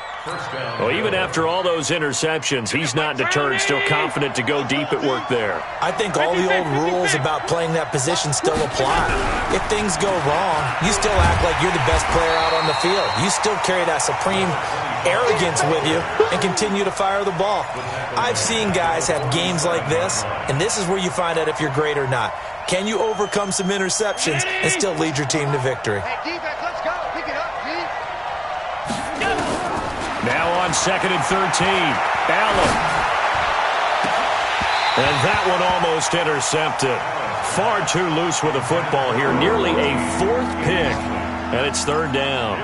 Well, even after all those interceptions, he's not deterred, still confident to go deep at work there. I think all the old rules about playing that position still apply. If things go wrong, you still act like you're the best player out on the field. You still carry that supreme arrogance with you and continue to fire the ball. I've seen guys have games like this, and this is where you find out if you're great or not. Can you overcome some interceptions and still lead your team to victory? Hey, defense, let's go. Pick it up, D. Now on 2nd and 13, Allen. And that one almost intercepted. Far too loose with the football here. Nearly a 4th pick. And it's 3rd down.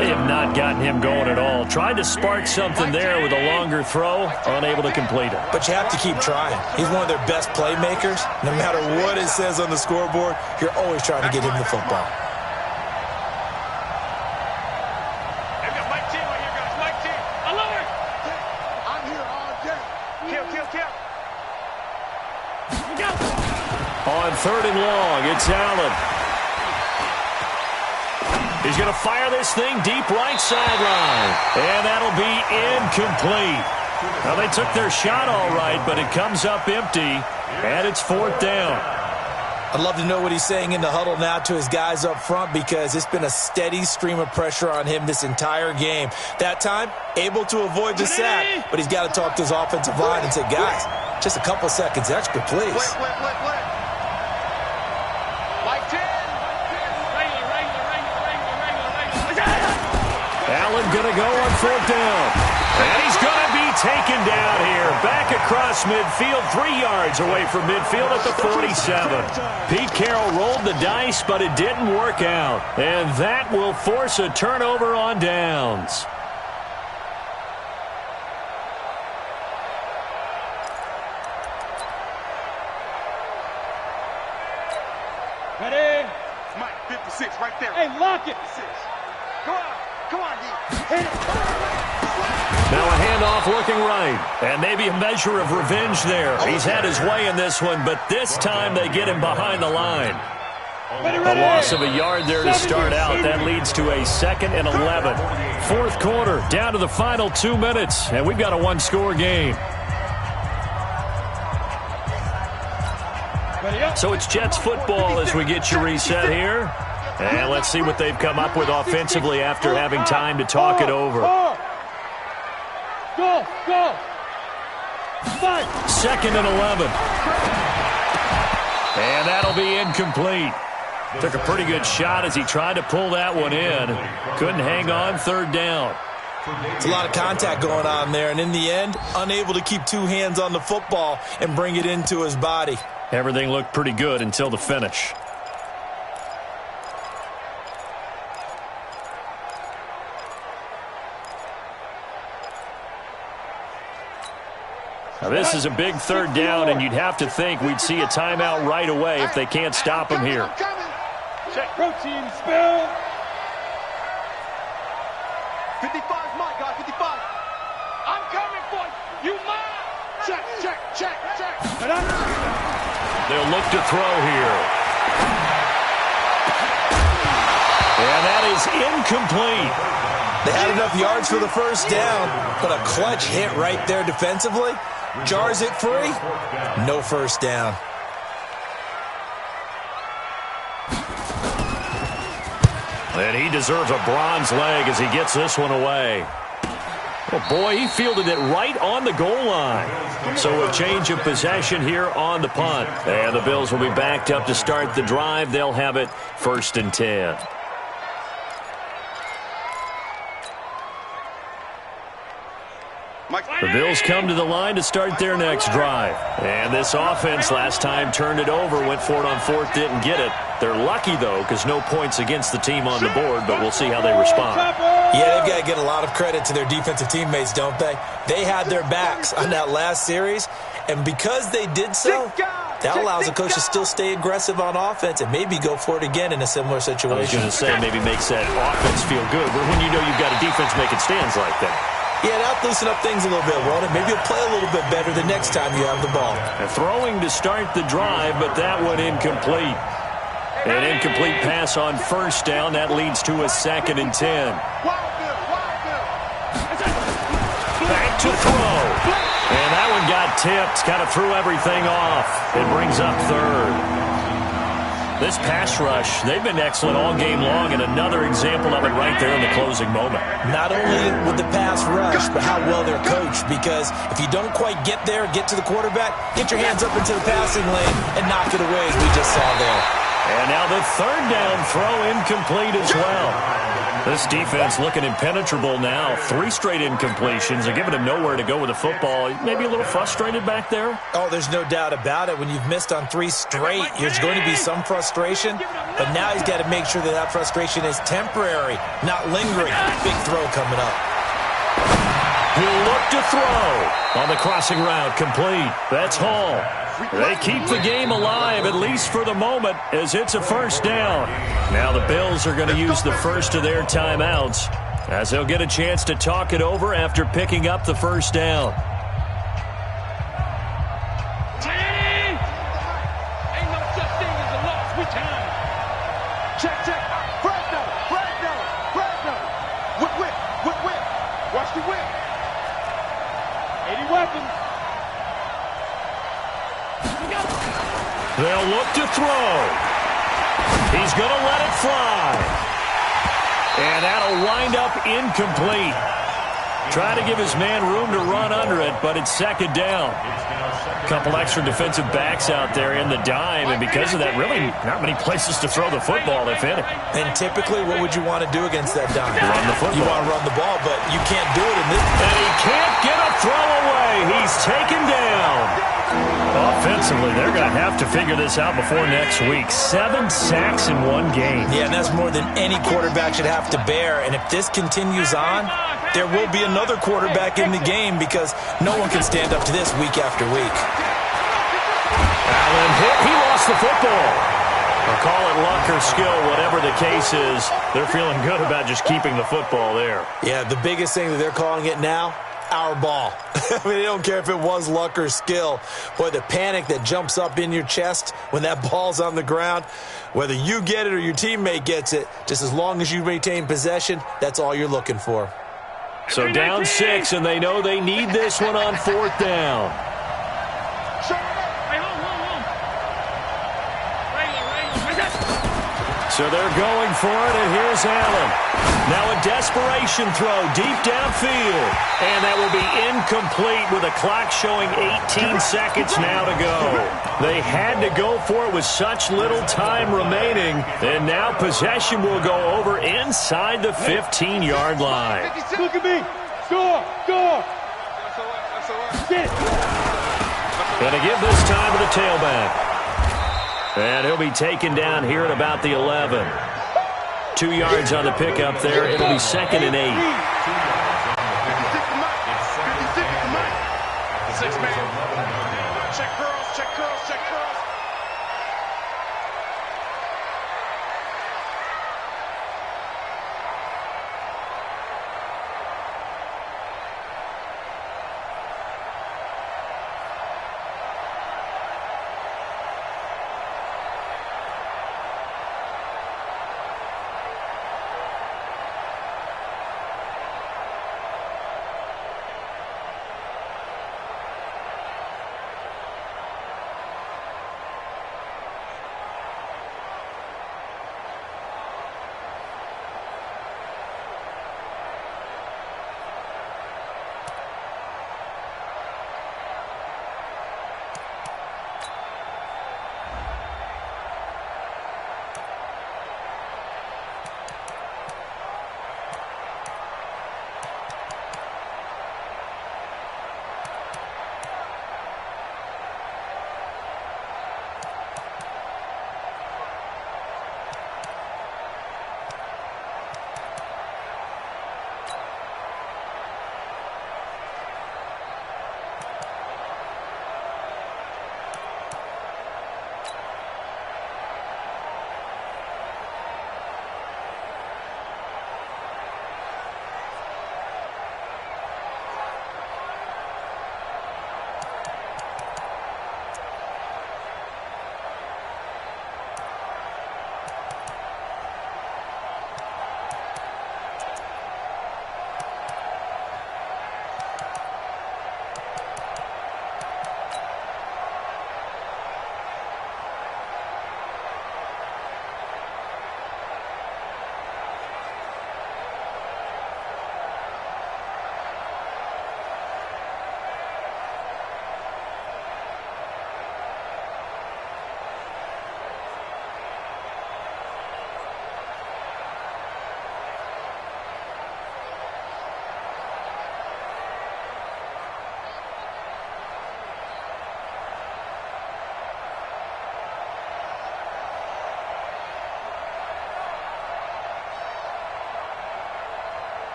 They have not gotten him going at all. Tried to spark something there with a longer throw. Unable to complete it. But you have to keep trying. He's one of their best playmakers. No matter what it says on the scoreboard, you're always trying to get him the football. On 3rd and long, it's Allen. His He's going to fire this thing deep right sideline. And that'll be incomplete. Well, they took their shot all right, but it comes up empty, and it's 4th down. I'd love to know what he's saying in the huddle now to his guys up front, because it's been a steady stream of pressure on him this entire game. That time, able to avoid the sack, but he's got to talk to his offensive line and say, guys, just a couple seconds extra, please. Like 10. Allen going to go on 4th down. And he's going to be taken down here. Back across midfield, 3 yards away from midfield at the 47. Pete Carroll rolled the dice, but it didn't work out. And that will force a turnover on downs. Ready? Mike, 56 right there. Hey, lock it. Come on, D. Hit it. Now a handoff looking right. And maybe a measure of revenge there. He's had his way in this one, but this time they get him behind the line. A loss of a yard there to start out. That leads to a 2nd and 11. 4th quarter, down to the final 2 minutes, and we've got a 1-score game. So it's Jets football as we get you reset here. And let's see what they've come up with offensively after having time to talk it over. Go! 2nd and 11. And that'll be incomplete. Took a pretty good shot as he tried to pull that one in. Couldn't hang on. 3rd down. It's a lot of contact going on there, and in the end, unable to keep 2 hands on the football and bring it into his body. Everything looked pretty good until the finish. Now this is a big 3rd down, and you'd have to think we'd see a timeout right away if they can't stop him here. Check protein spill. 55's my guy, 55. I'm coming for you. You mine. Check. They'll look to throw here. And that is incomplete. They had enough yards for the 1st down, but a clutch hit right there defensively jars it free. No 1st down. And he deserves a bronze leg as he gets this one away. Oh boy, he fielded it right on the goal line. So a change of possession here on the punt. And the Bills will be backed up to start the drive. They'll have it 1st and 10. The Bills come to the line to start their next drive. And this offense last time turned it over, went for it on 4th, didn't get it. They're lucky, though, because no points against the team on the board, but we'll see how they respond. Yeah, they've got to get a lot of credit to their defensive teammates, don't they? They had their backs on that last series, and because they did so, that allows the coach to still stay aggressive on offense and maybe go for it again in a similar situation. I was going to say maybe makes that offense feel good, but when you know you've got a defense making stands like that. Yeah, that'll loosen up things a little bit, won't it? Maybe you'll play a little bit better the next time you have the ball. And throwing to start the drive, but that one incomplete. An incomplete pass on 1st down. That leads to a 2nd and 10. Back to throw. And that one got tipped. Kind of threw everything off. It brings up 3rd. This pass rush, they've been excellent all game long, and another example of it right there in the closing moment. Not only with the pass rush, but how well they're coached, because if you don't quite get there, get to the quarterback, get your hands up into the passing lane and knock it away, as we just saw there. And now the 3rd down throw incomplete as well. This defense looking impenetrable now. 3 straight incompletions. They're giving him nowhere to go with the football. Maybe a little frustrated back there? Oh, there's no doubt about it. When you've missed on 3 straight, there's going to be some frustration. But now he's got to make sure that that frustration is temporary, not lingering. Big throw coming up. He'll look to throw. On the crossing route, complete. That's Hall. They keep the game alive, at least for the moment, as it's a 1st down. Now the Bills are going to use the first of their timeouts, as they'll get a chance to talk it over after picking up the 1st down. Ain't no such thing as a loss. We time. Check. Fresno. 80 weapons. They'll look to throw. He's going to let it fly. And that'll wind up incomplete. Trying to give his man room to run under it, but it's second down. A couple extra defensive backs out there in the dime, and because of that, really not many places to throw the football, if any. And typically, what would you want to do against that dime? Run the football. You want to run the ball, but you can't do it in this. And he can't get a throw away. He's taken down. Offensively, they're going to have to figure this out before next week. 7 sacks in one game. Yeah, and that's more than any quarterback should have to bear. And if this continues on, there will be another quarterback in the game because no one can stand up to this week after week. Allen hit. He lost the football. Or call it luck or skill, whatever the case is. They're feeling good about just keeping the football there. Yeah, the biggest thing that they're calling it now, our ball. I mean, they don't care if it was luck or skill. Boy, the panic that jumps up in your chest when that ball's on the ground, whether you get it or your teammate gets it, just as long as you maintain possession, that's all you're looking for. So down 6, and they know they need this one on 4th down. So they're going for it, and here's Allen. Now a desperation throw deep downfield. And that will be incomplete with a clock showing 18 seconds now to go. They had to go for it with such little time remaining. And now possession will go over inside the 15-yard line. Look at me. Score. Score. Going to give this time to the tailback. And he'll be taken down here at about the 11. 2 yards on the pickup there. It'll be 2nd and 8. 6-man. Check girls, check girls, check girls.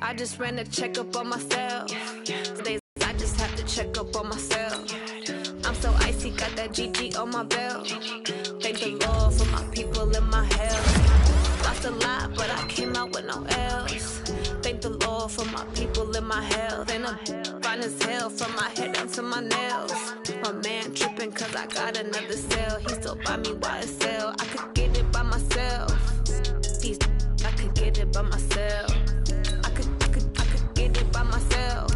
I just ran a checkup on myself. Days I just have to check up on myself. I'm so icy, got that GG on my belt. Thank the Lord for my people in my health. Lost a lot, but I came out with no L's. Thank the Lord for my people in my health. And I'm fine as hell from my head down to my nails. My man tripping cause I got another cell. He still buy me YSL. I could get it by myself. I could get it by myself. I could get it by myself.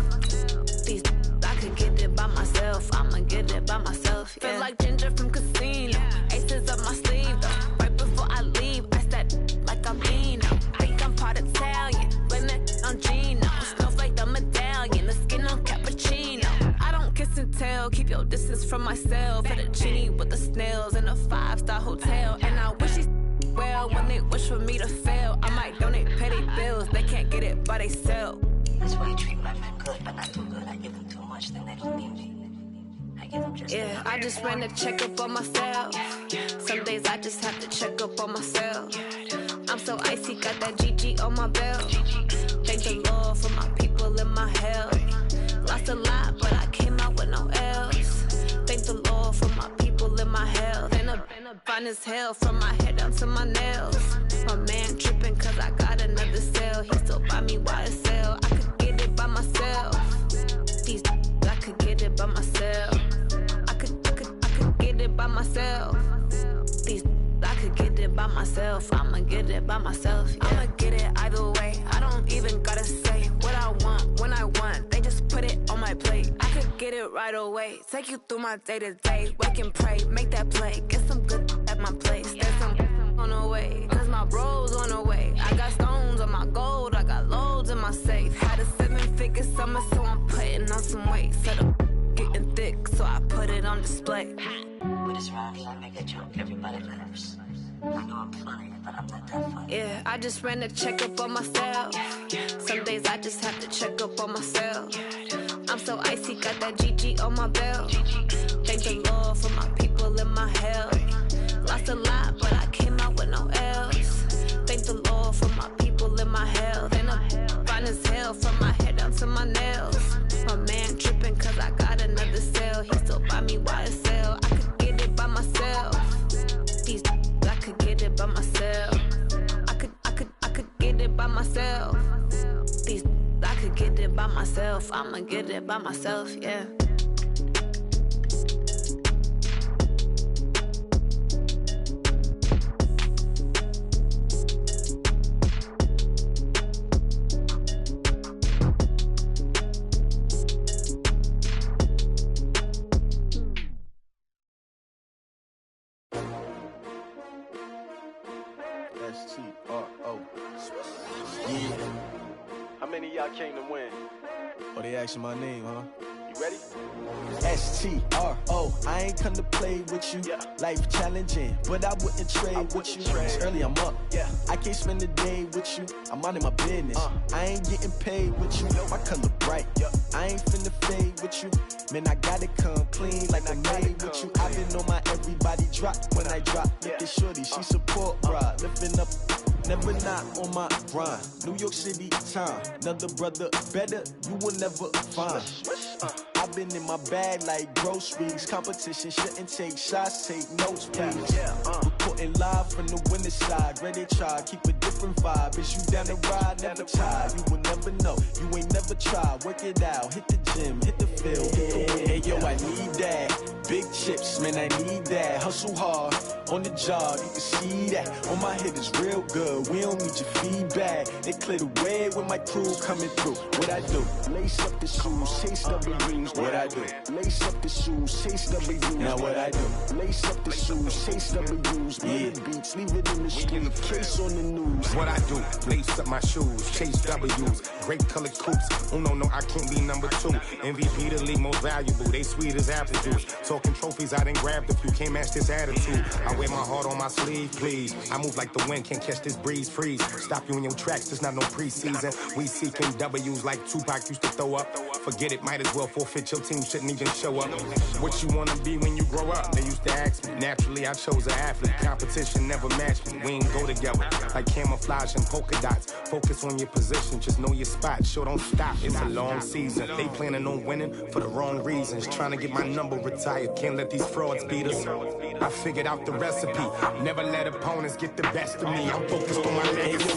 I could get it by myself. I'ma get it by myself. Yeah. Feel like Ginger from Casino. Aces up my sleeve though. Right before I leave, I said like I'm Eno. Think I'm part Italian. Blame it on Gino. Snowflake the medallion. The skin on cappuccino. I don't kiss and tell. Keep your distance from myself. At a genie with the snails in a 5-star hotel. And I wish he's well when they wish for me to fail. I might donate petty bills. They can't get it by they sell. That's why you treat my men good, but not too good. I give them too much, then they don't need me. I give them just yeah, I just ran a checkup on myself. Some days I just have to check up on myself. I'm so icy, got that GG on my belt. Thank the Lord for my people in my health. Lost a lot, but I came out with no L's. Thank the Lord for my people in my health. And I'm fine as hell from my head down to my nails. My man tripping cause I got another cell. He still buy me YSL. I could get it by myself. I could get it by myself. I could get it by myself. I could get it by myself. I'ma get it by myself. Yeah. I'ma get it either way. I don't even gotta say what I want when I want. They just put it on my plate. I could get it right away. Take you through my day to day. Wake and pray, make that play. Get some good at my place. There's some on the way, cause my bros on the way. I got stones on my gold. I got loads in my safe. Had a 7-figure summer, so I'm putting on some weight. Set up getting thick, so I put it on display. With this round, I make a joke, everybody laughs. I know I'm funny, but I'm not that funny. Yeah, I just ran a checkup on myself. Some days I just have to check up on myself. I'm so icy, got that GG on my belt. Thank the Lord for my people in my health. Lost a lot, but I came out with no L's. Thank the Lord for my people in my health. And I'm fine as hell from my head down to my nails. My man tripping cause I got another cell. He still buy me YSL. I could get it by myself. I could get it by myself. I could get it by myself. I could get it by myself. I'ma get it by myself, yeah. STLkid01's. Yeah. How many of y'all came to win? Oh, they asking my name, huh? You ready? STRO, I ain't come to play with you. Yeah. Life challenging, but I wouldn't trade with you. Early I'm up, yeah. I can't spend the day with you. I'm minding my business. I ain't getting paid with you. My color bright, yeah. I ain't finna fade with you. Man, I gotta come clean like I made with you. I've been on my everybody drop when I drop. Look at shorty, she support, bruh. Lifting up, never not on my grind. New York City time, another brother better, you will never find. I've been in my bag like groceries. Competition shouldn't take shots, take notes, please. Reporting live from the winning side. Ready to try, keep a different vibe. Is you down the ride, never tired. You will never know, you ain't never tried. Work it out, hit the gym, hit the field, hit the win. Hey yo, I need that. Big chips, man, I need that. Hustle hard, on the job, you can see that. On my hit is real good, we don't need your feedback. They clear the way with my crew coming through. What I do? Lace up the shoes, chase W's. What I do? Lace up the shoes, chase W's. Now what I do? Lace up the shoes, chase W's. Yeah. Beats, leave it in the street, case on the news. What I do? Lace up my shoes, chase W's. Great colored coops. Oh no, I can't be number 2. MVP the league most valuable. They sweet as apple juice. Talking trophies, I done grabbed a few. Can't match this attitude. I wear my heart on my sleeve, please. I move like the wind, can't catch this breeze. Freeze. Stop you in your tracks, there's not no preseason. We seeking W's like Tupac used to throw up. Forget it, might as well forfeit. Your team shouldn't even show up. What you wanna be when you grow up? They used to ask me. Naturally, I chose an athlete. Competition never matched me. We ain't go together. Like camouflage. camouflage and polka dots. Focus on your position, just know your spot. Sure, don't stop, it's a long season. They planning on winning for the wrong reasons. Trying to get my number retired, can't let these frauds beat us. I figured out the recipe, never let opponents get the best of me. I'm focused on my legacy.